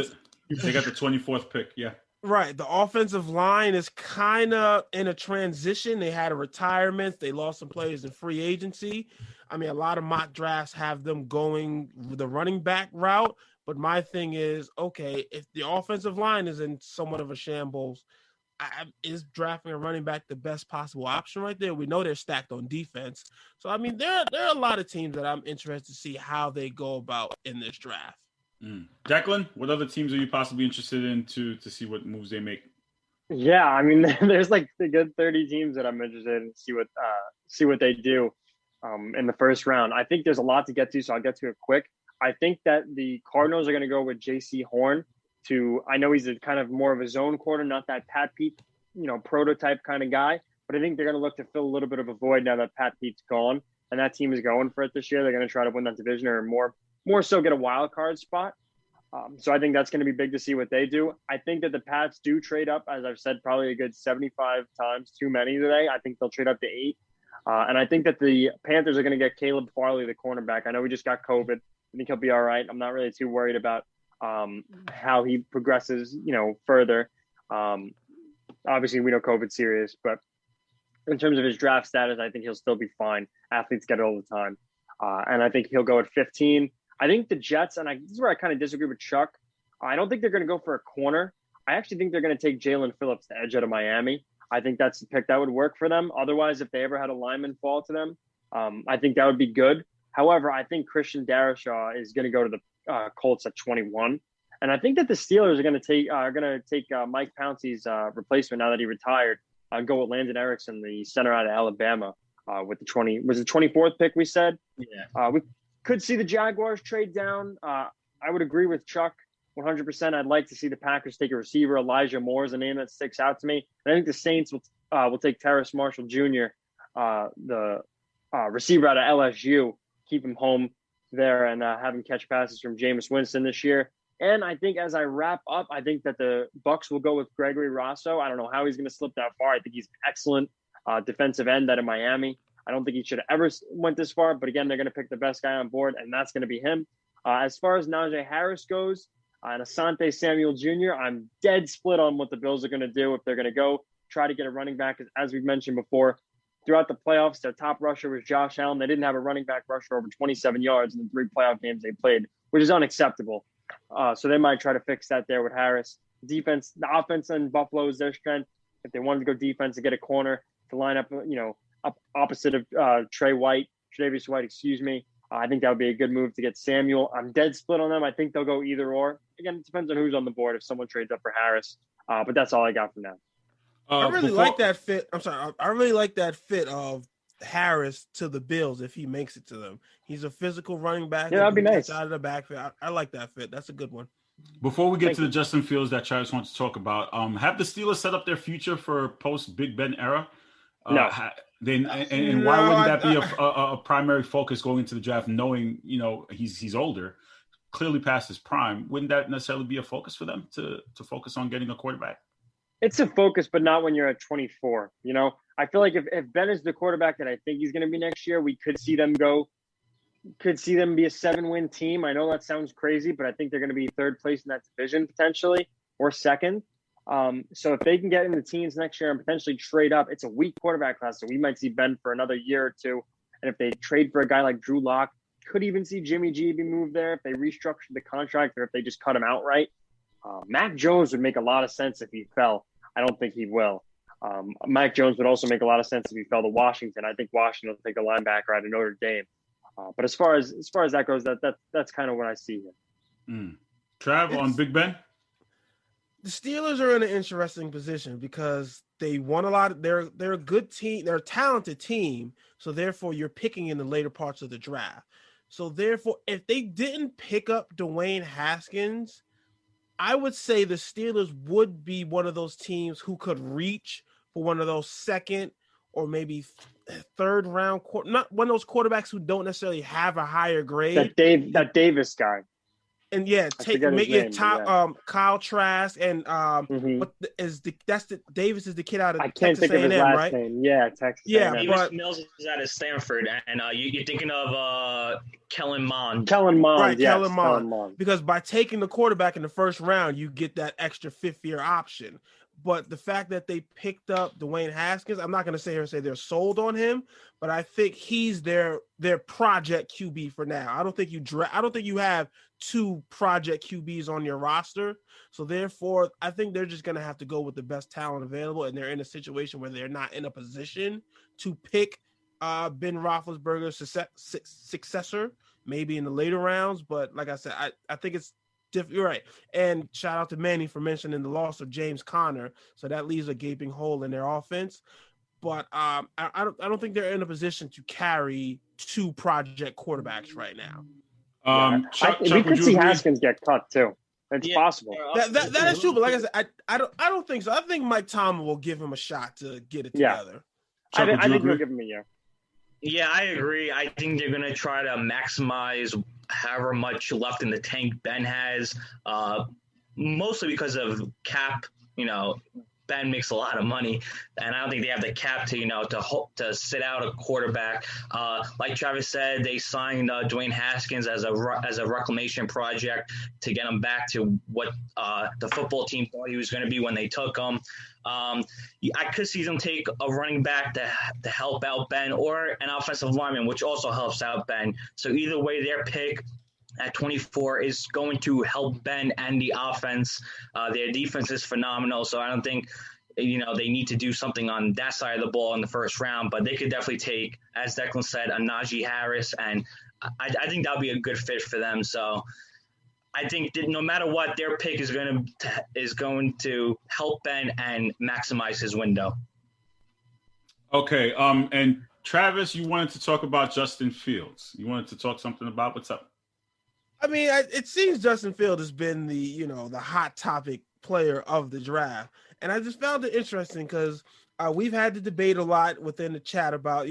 they got the 24th pick. Yeah. Right. The offensive line is kind of in a transition. They had a retirement. They lost some players in free agency. I mean, a lot of mock drafts have them going the running back route. But my thing is, okay, if the offensive line is in somewhat of a shambles, is drafting a running back the best possible option right there? We know they're stacked on defense. So, I mean, there are a lot of teams that I'm interested to see how they go about in this draft. Declan, what other teams are you possibly interested in to see what moves they make? Yeah, I mean, there's like a good 30 teams that I'm interested in to see what they do. in the first round. I think there's a lot to get to, so I'll get to it quick. I think that the Cardinals are going to go with J.C. Horn. I know he's a kind of more of a zone quarter, not that Pat Pete, prototype kind of guy, but I think they're going to look to fill a little bit of a void now that Pat Pete's gone, and that team is going for it this year. They're going to try to win that division or more so get a wild card spot. So I think that's going to be big to see what they do. I think that the Pats do trade up, as I've said, probably a good 75 times, too many today. I think they'll trade up to 8. And I think that the Panthers are going to get Caleb Farley, the cornerback. I know he just got COVID. I think he'll be all right. I'm not really too worried about how he progresses, further. Obviously, we know COVID's serious, but in terms of his draft status, I think he'll still be fine. Athletes get it all the time. And I think he'll go at 15. I think the Jets, and this is where I kind of disagree with Chuck. I don't think they're going to go for a corner. I actually think they're going to take Jalen Phillips, the edge out of Miami. I think that's the pick that would work for them. Otherwise, if they ever had a lineman fall to them, I think that would be good. However, I think Christian Darrisaw is going to go to the Colts at 21. And I think that the Steelers are going to take Mike Pouncey's replacement now that he retired, go with Landon Erickson, the center out of Alabama, with the 24th pick we said? Yeah. We could see the Jaguars trade down. I would agree with Chuck 100%. I'd like to see the Packers take a receiver. Elijah Moore is a name that sticks out to me. And I think the Saints will take Terrace Marshall Jr., the receiver out of LSU, keep him home there and have him catch passes from Jameis Winston this year. And I think as I wrap up, I think that the Bucs will go with Gregory Rosso. I don't know how he's going to slip that far. I think he's an excellent defensive end out of Miami. I don't think he should have ever went this far, but again, they're going to pick the best guy on board, and that's going to be him. As far as Najee Harris goes and Asante Samuel Jr., I'm dead split on what the Bills are going to do. If they're going to go try to get a running back, as we've mentioned before, throughout the playoffs, their top rusher was Josh Allen. They didn't have a running back rusher over 27 yards in the 3 playoff games they played, which is unacceptable. So they might try to fix that there with Harris. The offense in Buffalo is their strength. If they wanted to go defense and get a corner to line up, up opposite of Tre'Davious White, I think that would be a good move to get Samuel. I'm dead split on them. I think they'll go either or. Again, it depends on who's on the board if someone trades up for Harris. But that's all I got for now. I really like that fit. I'm sorry. I really like that fit of Harris to the Bills if he makes it to them. He's a physical running back. Yeah, that'd be nice. Out of the backfield. I like that fit. That's a good one. Before we get to the Justin Fields that Travis wants to talk about, have the Steelers set up their future for post Big Ben era? No. Why wouldn't that be a primary focus going into the draft, knowing he's older, clearly past his prime? Wouldn't that necessarily be a focus for them to focus on getting a quarterback? It's a focus, but not when you're at 24. I feel like if Ben is the quarterback that I think he's going to be next year, we could see them be a 7-win team. I know that sounds crazy, but I think they're going to be third place in that division potentially, or second. So if they can get in the teens next year and potentially trade up, it's a weak quarterback class. So we might see Ben for another year or two. And if they trade for a guy like Drew Lock, could even see Jimmy G be moved there if they restructured the contract or if they just cut him outright. Mac Jones would make a lot of sense if he fell. I don't think he will. Mac Jones would also make a lot of sense if he fell to Washington. I think Washington will take a linebacker out of Notre Dame. But as far as that goes, that's kind of what I see here. Trav, on Big Ben? The Steelers are in an interesting position because they won a lot. They're a good team. They're a talented team. So therefore, you're picking in the later parts of the draft. So therefore, if they didn't pick up Dwayne Haskins, I would say the Steelers would be one of those teams who could reach for one of those second or maybe third round, not one of those quarterbacks who don't necessarily have a higher grade. That Davis guy. And Kyle Trask and Davis is the kid out of I can't Texas think of his A&M, last right? name. Yeah, Texas. Yeah, A&M. Davis Mills is out of Stanford, and you're thinking of Kellen Mond. Kellen Mond, right? yes, Kellen Mond. Because by taking the quarterback in the first round, you get that extra fifth-year option. But the fact that they picked up Dwayne Haskins, I'm not going to sit here and say they're sold on him, but I think he's their project QB for now. I don't think you have 2 project QBs on your roster. So therefore, I think they're just going to have to go with the best talent available, and they're in a situation where they're not in a position to pick Ben Roethlisberger's successor, maybe in the later rounds. But like I said, I think it's you're right. And shout out to Manny for mentioning the loss of James Conner. So that leaves a gaping hole in their offense. but I don't think they're in a position to carry 2 project quarterbacks right now. Chuck, we could would you see agree? Haskins get cut too. It's possible. That is true, but like I said, I don't think so. I think Mike Tomlin will give him a shot to get it together. Chuck, would I you think agree? he'll give him a year. Yeah, I agree. I think they're going to try to maximize however much left in the tank Ben has, mostly because of cap. Ben makes a lot of money, and I don't think they have the cap to sit out a quarterback. Like Travis said, they signed Dwayne Haskins as a reclamation project to get him back to what the football team thought he was going to be when they took him. I could see them take a running back to help out Ben, or an offensive lineman, which also helps out Ben. So either way, their pick at 24 is going to help Ben and the offense. Their defense is phenomenal, so I don't think they need to do something on that side of the ball in the first round, but they could definitely take, as Declan said, a Najee Harris, and I think that would be a good fit for them. So I think that no matter what, their pick is going to help Ben and maximize his window. Okay, and Travis, you wanted to talk about Justin Fields. You wanted to talk something about what's up? I mean, it seems Justin Fields has been the hot topic player of the draft. And I just found it interesting because we've had the debate a lot within the chat about,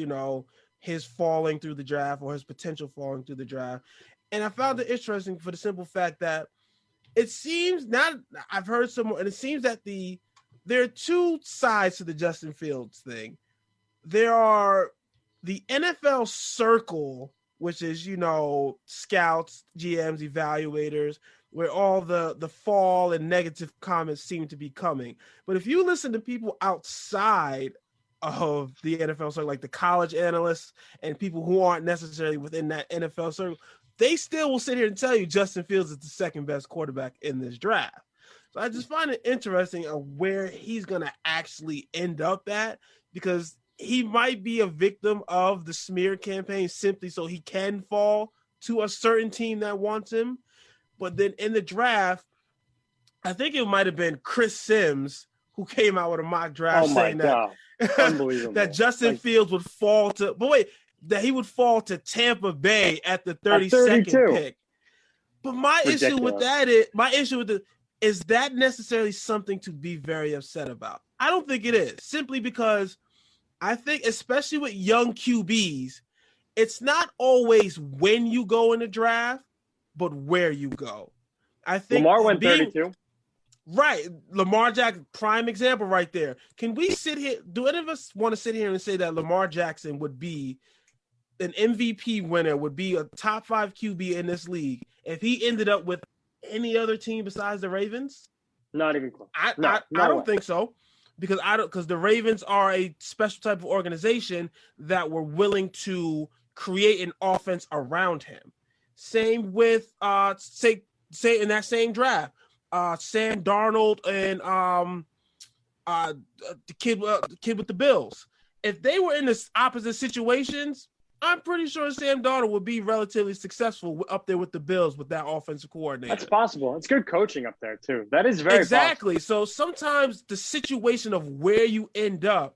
his falling through the draft or his potential falling through the draft. And I found it interesting for the simple fact that it seems I've heard someone, and it seems that there are 2 sides to the Justin Fields thing. There are the NFL circle, which is, scouts, GMs, evaluators, where all the fall and negative comments seem to be coming. But if you listen to people outside of the NFL circle, like the college analysts and people who aren't necessarily within that NFL circle, they still will sit here and tell you Justin Fields is the second best quarterback in this draft. So I just find it interesting of where he's going to actually end up at, because he might be a victim of the smear campaign simply so he can fall to a certain team that wants him. But then in the draft, I think it might have been Chris Sims who came out with a mock draft saying that Unbelievable. that Justin Fields would fall to, that he would fall to Tampa Bay at the 32nd pick. But my issue with that is that necessarily something to be very upset about? I don't think it is, simply because I think, especially with young QBs, it's not always when you go in the draft, but where you go. I think Lamar went 32. Right. Lamar Jackson, prime example right there. Can we sit here? Do any of us want to sit here and say that Lamar Jackson would be an MVP winner, would be a top 5 QB in this league if he ended up with any other team besides the Ravens? Not even close. I don't think so. Because the Ravens are a special type of organization that were willing to create an offense around him. Same with say in that same draft, Sam Darnold and the kid with the Bills. If they were in this opposite situations, I'm pretty sure Sam Darnold would be relatively successful up there with the Bills with that offensive coordinator. That's possible. It's good coaching up there too. That is very exactly possible. So sometimes the situation of where you end up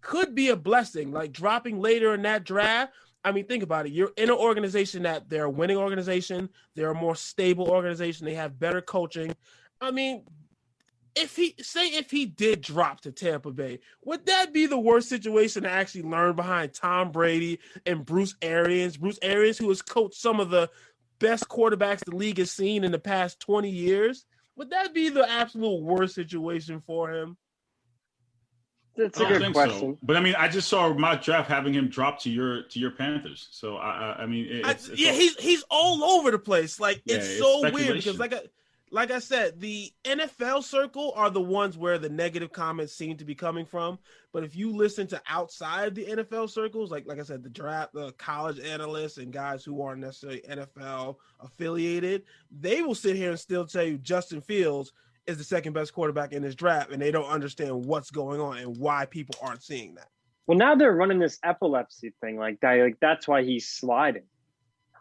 could be a blessing. Like dropping later in that draft. I mean, think about it. You're in an organization that they're a winning organization. They're a more stable organization. They have better coaching. I mean, if he did drop to Tampa Bay, would that be the worst situation to actually learn behind Tom Brady and Bruce Arians? Bruce Arians, who has coached some of the best quarterbacks the league has seen in the past 20 years. Would that be the absolute worst situation for him? That's a good question. So. But I mean, I just saw my draft having him drop to your Panthers. So I mean, he's all over the place. Like it's so weird because like I said, the NFL circle are the ones where the negative comments seem to be coming from. But if you listen to outside the NFL circles, like I said, the draft, the college analysts and guys who aren't necessarily NFL affiliated, they will sit here and still tell you Justin Fields is the second best quarterback in this draft, and they don't understand what's going on and why people aren't seeing that. Well, now they're running this epilepsy thing like that. Like that's why he's sliding.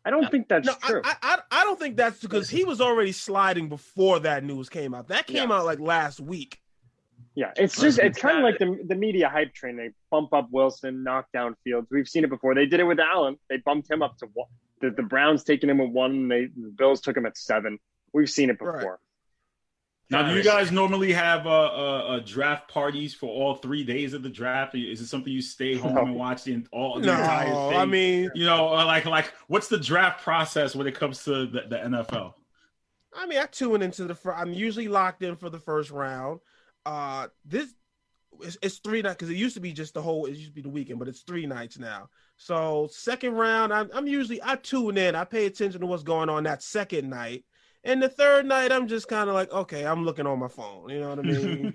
I don't think that's true. I don't think that's because he was already sliding before that news came out. That came out like last week. Yeah, it's kind of like the media hype train. They bump up Wilson, knock down Fields. We've seen it before. They did it with Allen. They bumped him up to 1. The Browns taking him at 1. The Bills took him at 7. We've seen it before. Right. Now, do you guys normally have a draft parties for all 3 days of the draft? Is it something you stay home and watch the entire thing? I mean, like what's the draft process when it comes to the NFL? I mean, I tune into I'm usually locked in for the first round. It's 3 nights because it used to be just it used to be the weekend, but it's 3 nights now. So second round, I tune in. I pay attention to what's going on that second night. And the third night, I'm just kind of like, okay, I'm looking on my phone. You know what I mean?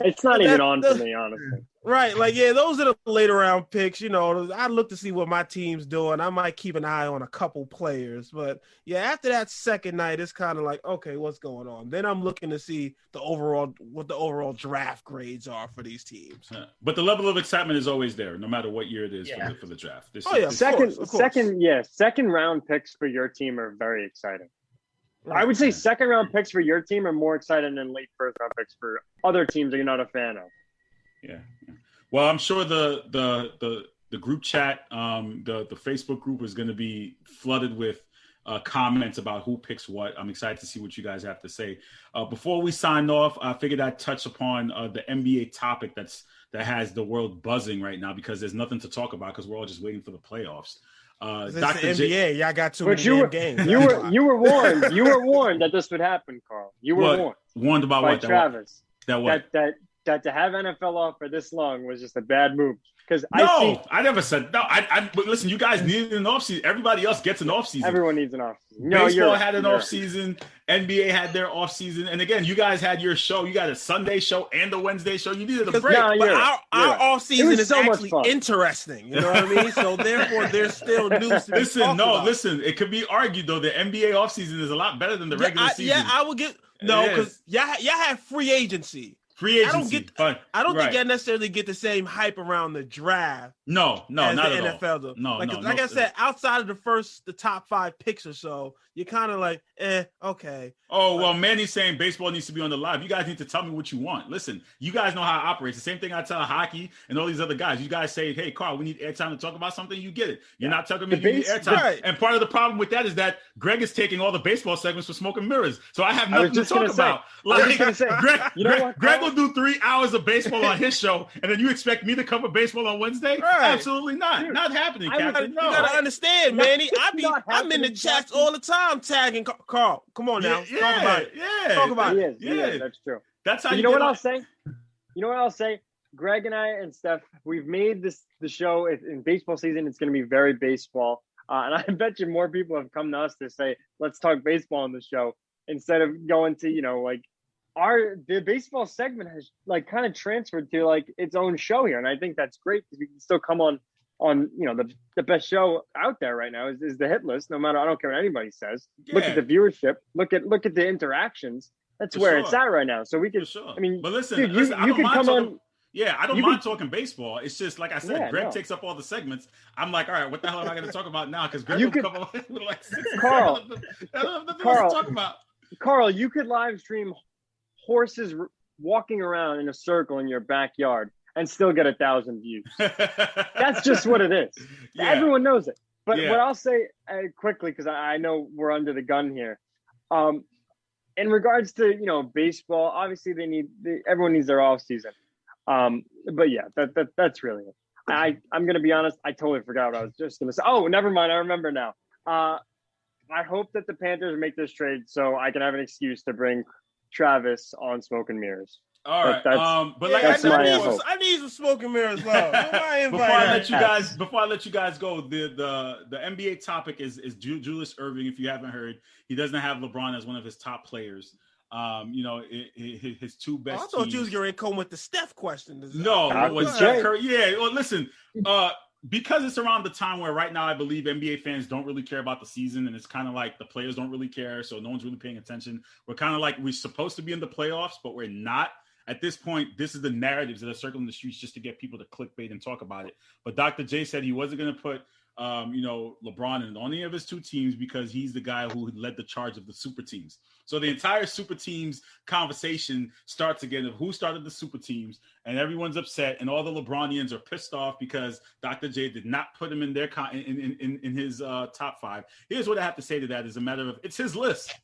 It's not even on for me, honestly. Right. Like, yeah, those are the later round picks. You know, I look to see what my team's doing. I might keep an eye on a couple players. But, yeah, after that second night, it's kind of like, okay, what's going on? Then I'm looking to see what the overall draft grades are for these teams. Yeah. But the level of excitement is always there, no matter what year it is for the draft. Second round picks for your team are very exciting. I would say second round picks for your team are more exciting than late first round picks for other teams that you're not a fan of. Yeah. Well, I'm sure the group chat, the Facebook group is going to be flooded with comments about who picks what. I'm excited to see what you guys have to say. Before we sign off, I figured I'd touch upon the NBA topic that has the world buzzing right now because there's nothing to talk about because we're all just waiting for the playoffs. Dr. NBA, y'all got too many games. You were warned. You were warned that this would happen, Carl. You were warned. Warned about by what? Travis. That to have NFL off for this long was just a bad move. Because I never said no. But listen, you guys needed an offseason. Everybody else gets an offseason. Everyone needs an offseason. Baseball had an offseason. NBA had their offseason. And again, you guys had your show. You got a Sunday show and a Wednesday show. You needed a break. But our offseason is actually interesting. You know what I mean? So therefore, there's still news to listen. It could be argued, though. The NBA offseason is a lot better than the regular season. Yeah, I would get – no, because y'all have free agency. Free agency. I don't think I necessarily get the same hype around the draft. No, not the at NFL all. Though. No, like I said, outside of the top 5 picks or so, you're kind of like, okay. Oh, well, Manny's saying baseball needs to be on the live. You guys need to tell me what you want. Listen, you guys know how it operates. The same thing I tell hockey and all these other guys. You guys say, hey, Carl, we need airtime to talk about something. You get it. You're not telling me you need airtime. Right. And part of the problem with that is that Greg is taking all the baseball segments for Smoke and Mirrors. So I have nothing to talk about. Greg will do 3 hours of baseball on his show, and then you expect me to cover baseball on Wednesday? Right. Absolutely not. Dude, not happening, Captain. You gotta understand, Manny. I'm in the chats all the time tagging Carl. Come on now. Talk about it. Yeah. Talk about it. Yeah, that's true. That's how you know what I'll say? You know what I'll say? Greg and I and Steph, we've made the show in baseball season. It's going to be very baseball. And I bet you more people have come to us to say, let's talk baseball on the show instead of going to, the baseball segment has kind of transferred to its own show here. And I think that's great because we can still come on the best show out there right now is the hit list. No matter, I don't care what anybody says. Yeah. Look at the viewership. Look at the interactions. That's where it's at right now. So we can. Sure. I mean, but listen, dude, you can come on. Yeah, I don't mind talking baseball. It's just like I said, Greg takes up all the segments. I'm like, all right, what the hell am I going to talk about now? Because Greg will come on with 6 Carl, to talk about. Carl, you could live stream horses walking around in a circle in your backyard and still get 1,000 views. That's just what it is. Yeah. Everyone knows it. But what I'll say quickly, because I know we're under the gun here. In regards to baseball, obviously everyone needs their off season. But yeah, that's really it. I'm gonna be honest. I totally forgot what I was just gonna say. Oh, never mind. I remember now. I hope that the Panthers make this trade so I can have an excuse to bring Travis on Smoke and Mirrors. All right, but like I need some Smoke and Mirrors. Before I let you guys go, the NBA topic is Julius Erving. If you haven't heard, he doesn't have LeBron as one of his top players. His 2 best. I thought you was going to come with the Steph question. No, Steph Curry. Yeah, well, listen, because it's around the time where right now I believe NBA fans don't really care about the season, and it's kind of like the players don't really care, so no one's really paying attention. We're kind of like we're supposed to be in the playoffs, but we're not. At this point, this is the narratives that are circling the streets just to get people to clickbait and talk about it. But Dr. J said he wasn't going to put LeBron and only of his two teams because he's the guy who led the charge of the super teams. So the entire super teams conversation starts again of who started the super teams, and everyone's upset, and all the LeBronians are pissed off because Dr. J did not put him in their in his top 5. Here's what I have to say to that: is a matter of it's his list.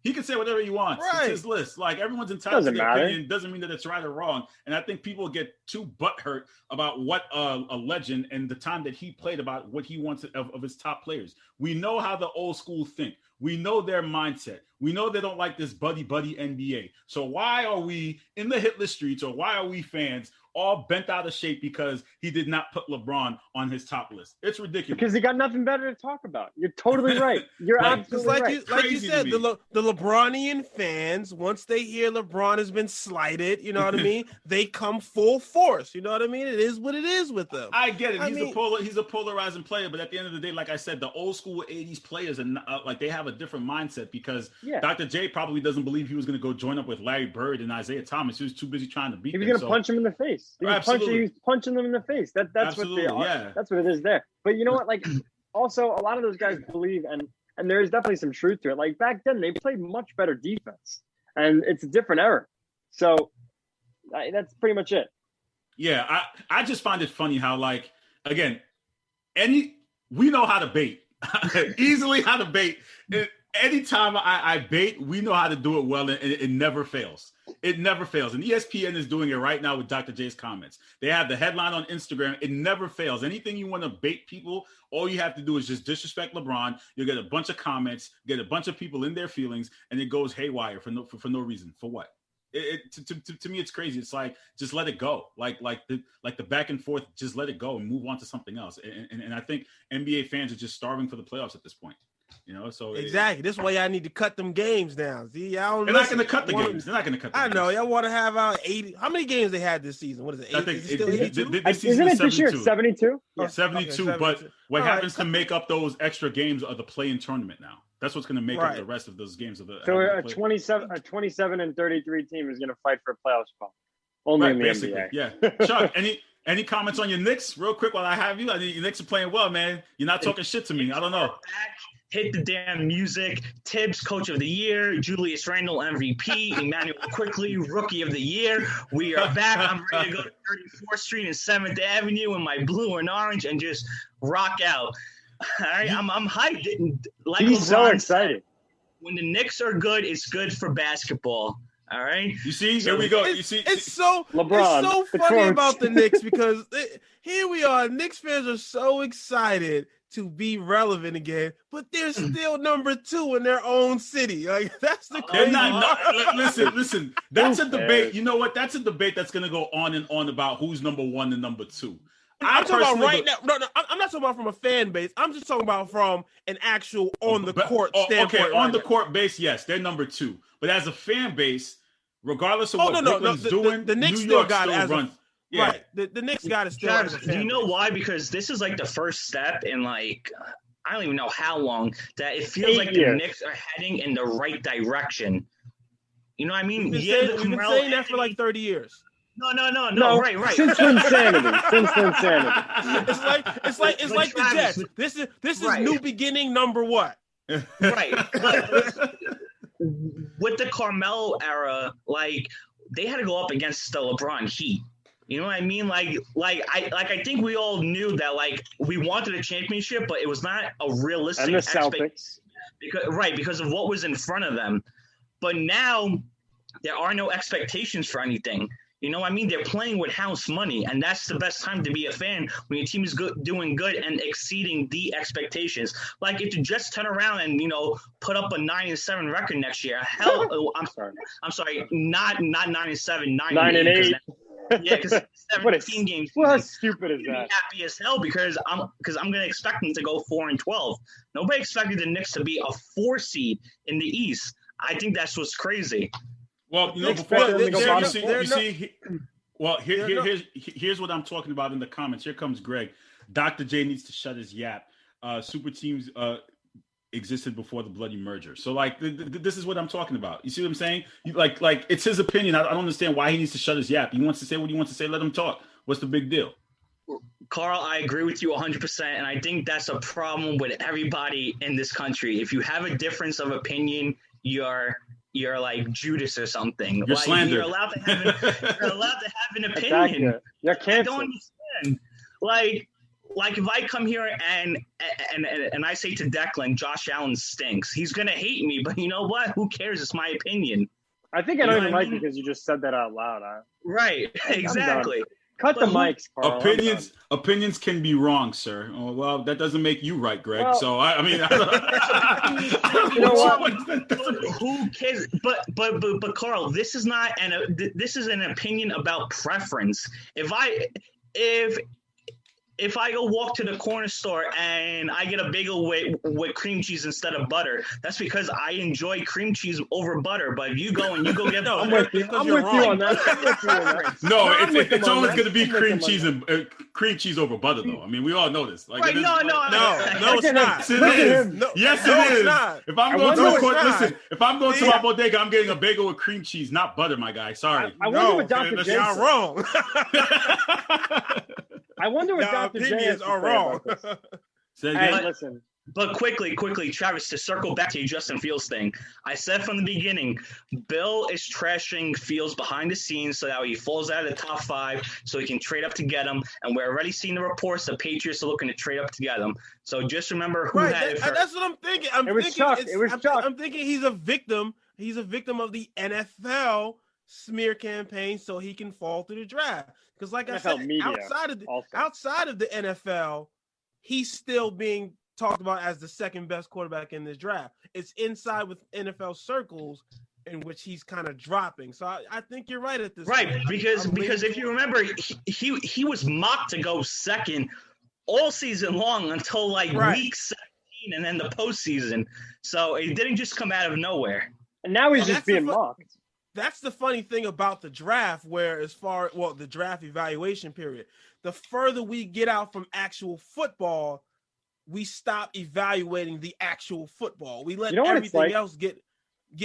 He can say whatever he wants. Right. It's his list. Like everyone's entitled to their matter. opinion. Doesn't mean that it's right or wrong. And I think people get too butthurt about what a legend and the time that he played about what he wants of his top players. We know how the old school think. We know their mindset. We know they don't like this buddy NBA. So why are we in the hit list streets, or why are we fans all bent out of shape because he did not put LeBron on his top list? It's ridiculous. Because he got nothing better to talk about. You're totally right. You're absolutely like right. you Crazy said, to me. the LeBronian fans, once they hear LeBron has been slighted, you know what I mean? They come full force. You know what I mean? It is what it is with them. I get it. I He's a polarizing player, but at the end of the day, like I said, the old school 80s players and like they have a different mindset because Dr. J probably doesn't believe he was going to go join up with Larry Bird and Isaiah Thomas. He was too busy trying to beat He was them. going to punch him in the face. He was punching them in the face. That's Absolutely, what they are. yeah. That's what it is there. But you know what? Like, also, a lot of those guys believe, and there is definitely some truth to it. Like back then, they played much better defense, and it's a different era. So that's pretty much it. Yeah, I just find it funny how, like, again, we know how to bait. Easily how to bait. Anytime I bait, we know how to do it well, and it never fails. It never fails. And ESPN is doing it right now with Dr. J's comments. They have the headline on Instagram. It never fails. Anything you want to bait people, all you have to do is just disrespect LeBron. You'll get a bunch of comments, get a bunch of people in their feelings, and it goes haywire for no reason. For what? To me, it's crazy. It's like, just let it go. Like the back and forth, just let it go and move on to something else. And I think NBA fans are just starving for the playoffs at this point. So exactly. This is why y'all need to cut them games down. See, y'all they're not going to cut the games. They're not going to cut the games. I know. Y'all want to have 80. How many games they had this season? What is it? I think still 82? This season Isn't is it this year 72. 72? 72, Okay, but what All happens right. to make up those extra games are the play-in tournament now. That's what's going to make up the rest of those games of the. So a 27 and 33 team is going to fight for a playoff spot. Only in the NBA. Yeah. Chuck, any comments on your Knicks, real quick, while I have you? I mean, your Knicks are playing well, man. You're not talking shit to me. I don't know. Hit the damn music. Tibbs, Coach of the Year. Julius Randle, MVP. Emmanuel Quickly, Rookie of the Year. We are back. I'm ready to go to 34th Street and 7th Avenue in my blue and orange and just rock out. All right, I'm hyped. Like He's LeBron so said, excited. when the Knicks are good, it's good for basketball. All right. You see, here we go. It's so LeBron, it's so the funny coach. about the Knicks because here we are. Knicks fans are so excited to be relevant again, but they're still number 2 in their own city. Like that's the They're crazy not. Listen. That's a Who debate. cares? You know what? That's a debate that's going to go on and on about who's number 1 and number 2. I'm talking about right now. No, I'm not talking about from a fan base. I'm just talking about from an actual on the court standpoint. Okay, on the court base, yes, they're number 2. But as a fan base, regardless of what Brooklyn's doing, the Knicks New still York got still it as runs. Yeah. Right. The Knicks got it still. Travis, as a do you fan know base. why? Because this is like the first step in like I don't even know how long that it feels 8 like years. the Knicks are heading in the right direction. You know what I mean? We've Yeah, been saying that for like 30 years. No, right. Since the insanity. It's like the Travis, Jets. This is right. new beginning number what? Right. But with the Carmelo era, like they had to go up against the LeBron Heat. You know what I mean? I think we all knew that like we wanted a championship, but it was not a realistic And the Celtics. because of what was in front of them. But now there are no expectations for anything. You know what I mean? They're playing with house money, and that's the best time to be a fan when your team is doing good and exceeding the expectations. Like if you just turn around and put up a 9-7 record next year, I'm sorry, not 9-7, 9-8. Yeah, because 17 games. How stupid is I'm that? happy as hell because I'm gonna expect them to go 4-12. Nobody expected the Knicks to be a 4 seed in the East. I think that's what's crazy. Well, here's what I'm talking about in the comments. Here comes Greg. Dr. J needs to shut his yap. Super teams existed before the bloody merger. So, like, this is what I'm talking about. You see what I'm saying? Like, it's his opinion. I don't understand why he needs to shut his yap. He wants to say what he wants to say. Let him talk. What's the big deal? Carl, I agree with you 100%, and I think that's a problem with everybody in this country. If you have a difference of opinion, you're like Judas or something. You're like, slandered. You're allowed to have an opinion. Exactly. You're I don't canceled. understand. Like if I come here and I say to Declan, Josh Allen stinks, he's gonna hate me. But you know what? Who cares? It's my opinion. I think I You don't know even what I like mean? because you just said that out loud. Right? Exactly. Cut the But who- mics, Carl. Opinions can be wrong, sir. Oh, well, that doesn't make you right, Greg. Well- So I mean, You know what? Who cares? But Carl, this is not this is an opinion about preference. If I go walk to the corner store and I get a bagel with cream cheese instead of butter, that's because I enjoy cream cheese over butter. But if you go get No, I'm with you. because I'm you're with you wrong. on that. I'm with you on that. No, I'm with it's him on always that. going to be I'm with cream him on cheese that. and cream cheese over butter, though. I mean, we all know this. Like, Right, it is- no, No, it's Look at not. Yes, it Look at is. him. No, Yes, no, it it's is. not. If I'm I going to wonder a what's court, not. listen. If I'm going to Yeah. my bodega, I'm getting a bagel with cream cheese, not butter, my guy. Sorry. I wonder No, what Dr. that's J y'all said. wrong. I wonder what Y'all Dr. J has opinions to are say wrong. about this. Say Hey, again? listen. But quickly, Travis, to circle back to your Justin Fields thing, I said from the beginning, Bill is trashing Fields behind the scenes so that he falls out of the top 5 so he can trade up to get him. And we're already seeing the reports the Patriots are looking to trade up to get him. So just remember who Right, had it first. that's what I'm thinking. It was Chuck. It was Chuck. I'm thinking he's a victim. He's a victim of the NFL smear campaign, so he can fall through the draft. Because, like I NFL said, media also. outside of the NFL, he's still being talked about as the second best quarterback in this draft. It's inside with NFL circles in which he's kind of dropping. So I think you're right at this Right, point. because I'm if leaning you remember, he was mocked to go second all season long until like Right. week 17 and then the postseason. So it didn't just come out of nowhere. And now he's And just that's the being mocked. That's the funny thing about the draft, where the draft evaluation period, the further we get out from actual football, we stop evaluating the actual football. We let You know what it's everything like? else get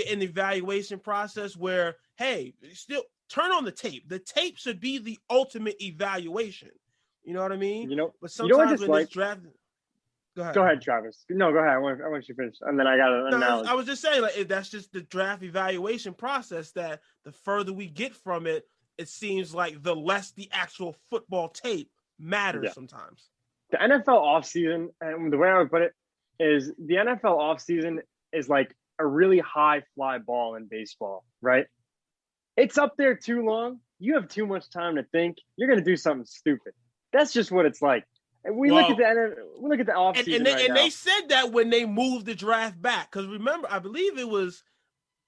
in the evaluation process where, hey, still turn on the tape. The tape should be the ultimate evaluation. You know what I mean? You know, But you know what sometimes it's when like? this draft, go Go ahead, Travis. No, go ahead. I want you to finish. And then I got an No, analogy. I was just saying, like, that's just the draft evaluation process. That the further we get from it, it seems like the less the actual football tape matters Yeah. sometimes. The NFL offseason, and the way I would put it is the NFL offseason is like a really high fly ball in baseball, right? It's up there too long. You have too much time to think. You're going to do something stupid. That's just what it's like. And we look at the offseason And right now. they said that when they moved the draft back, because remember, I believe it was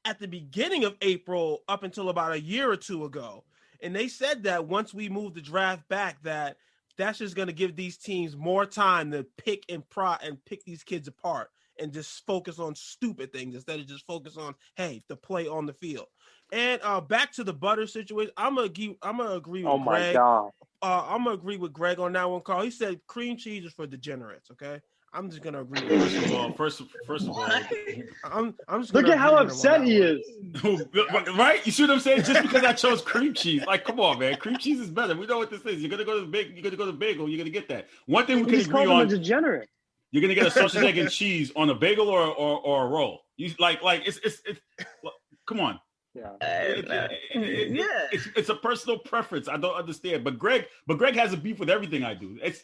at the beginning of April up until about a year or two ago, and they said that once we moved the draft back, that's just going to give these teams more time to pick and pick these kids apart and just focus on stupid things instead of just focus on, hey, the play on the field. And back to the butter situation, I'm gonna agree with Oh my Greg. God. I'm gonna agree with Greg on that one, Carl. He said cream cheese is for degenerates. Okay, I'm just gonna agree with him. Well, first of all, I'm just Look gonna at how agree with him on upset that he one. is. right? You see what I'm saying? Just because I chose cream cheese, like, come on, man, cream cheese is better. We know what this is. You're gonna go to the bagel. You're gonna get that. One thing we He can just agree called him a on: degenerate. you're gonna get a sausage, egg, and cheese on a bagel or a roll. You like it's. Come on. Yeah. It's a personal preference. I don't understand, but Greg has a beef with everything I do. It's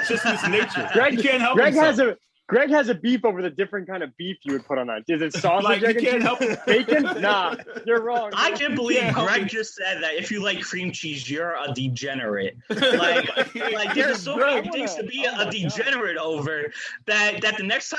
just his nature. He can't help himself. Greg has a beef over the different kind of beef you would put on that. Is it sausage, Like, egg, he and can't cheese? help Bacon? Nah, you're wrong. I can't believe Yeah. Greg just said that if you like cream cheese, you're a degenerate. Like there's so many things to be a degenerate over that the next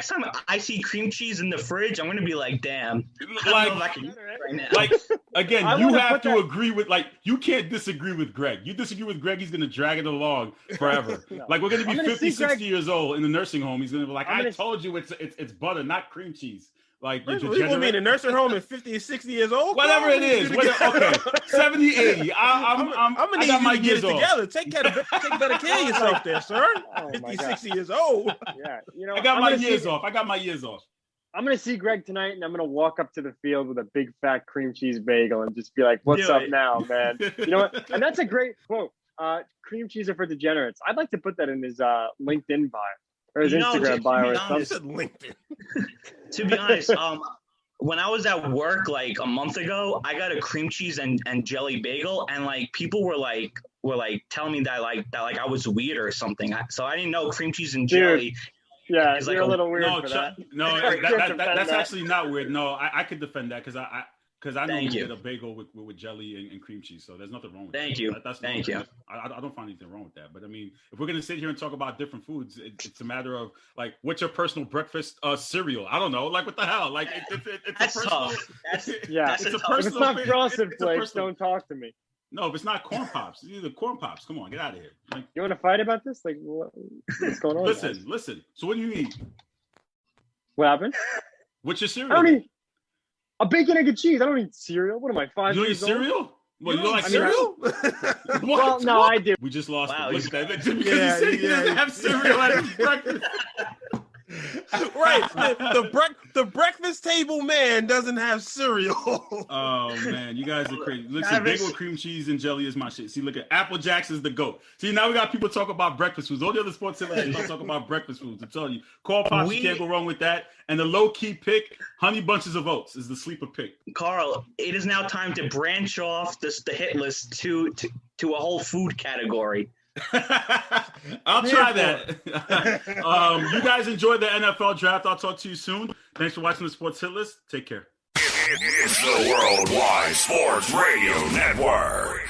time I see cream cheese in the fridge, I'm gonna be like, damn, I don't know if I can eat it right now. Like, again, I you wanna have put to that- agree with, like, you can't disagree with Greg. You disagree with Greg, he's going to drag it along forever. No. Like, we're going to I'm be gonna 50, see 60 Greg- years old in the nursing home. He's going to be like, I'm I gonna- told you it's butter, not cream cheese. Like, you What do you mean in a degenerate. nursing home at 50 and 60 years old? Whatever Carl? it is. Okay, 70, 80. I'm I gonna need got you my to get years it off. together. Take better care of yourself there, sir. Oh, 50, my God. 60 years old. Yeah, you know, I got I'm my gonna years see- off. I got my years off. I'm gonna see Greg tonight, and I'm gonna walk up to the field with a big fat cream cheese bagel and just be like, "What's Do up it. now, man?" You know what? And that's a great quote. cream cheese are for degenerates. I'd like to put that in his LinkedIn bio or his You know, Instagram to bio be or honest, something. LinkedIn. To be honest, when I was at work like a month ago, I got a cream cheese and jelly bagel, and like people were like telling me that I was weird or something. So I didn't know cream cheese and Dude, jelly. Yeah, It's like you're a a- little weird No, for that. that's that. actually not weird. No, I could defend that because I know Thank you you. get a bagel with jelly and cream cheese, so there's nothing wrong with Thank that. you. That's Thank no, you. I don't find anything wrong with that. But I mean, if we're gonna sit here and talk about different foods, it's a matter of like, what's your personal breakfast cereal? I don't know. Like, what the hell? Like, it's That's a personal. tough. That's Yeah. that's It's a a tough. If it's personal not thing. Frosted It's a Flakes, personal- don't talk to me. No, if it's not corn pops, it's either corn pops. Come on, get out of here. Like, You want to fight about this? Like, what's going on? guys? listen. So what do you eat? What happened? What's your I cereal? don't eat a bacon, egg, and cheese. I don't eat cereal. What am I, 5 You don't eat years old? cereal? Well, you don't like I mean, cereal? Well, no, I do. We just lost Wow, him. Look at that. Because Yeah, he said he yeah. doesn't have cereal at his breakfast. Right. The breakfast table man doesn't have cereal. Oh man, you guys are crazy. Listen, Travis. bagel with cream cheese and jelly is my shit. See, look at Apple Jacks is the GOAT. See, now we got people talk about breakfast foods. All the other sports don't talk about breakfast foods. I'm telling you, corn pops, you can't go wrong with that. And the low key pick, honey bunches of oats is the sleeper pick. Carl, it is now time to branch off the hit list to a whole food category. I'll try that. You guys enjoy the NFL draft. I'll talk to you soon. Thanks for watching the Sports Hit List. Take care. It's the Worldwide Sports Radio Network.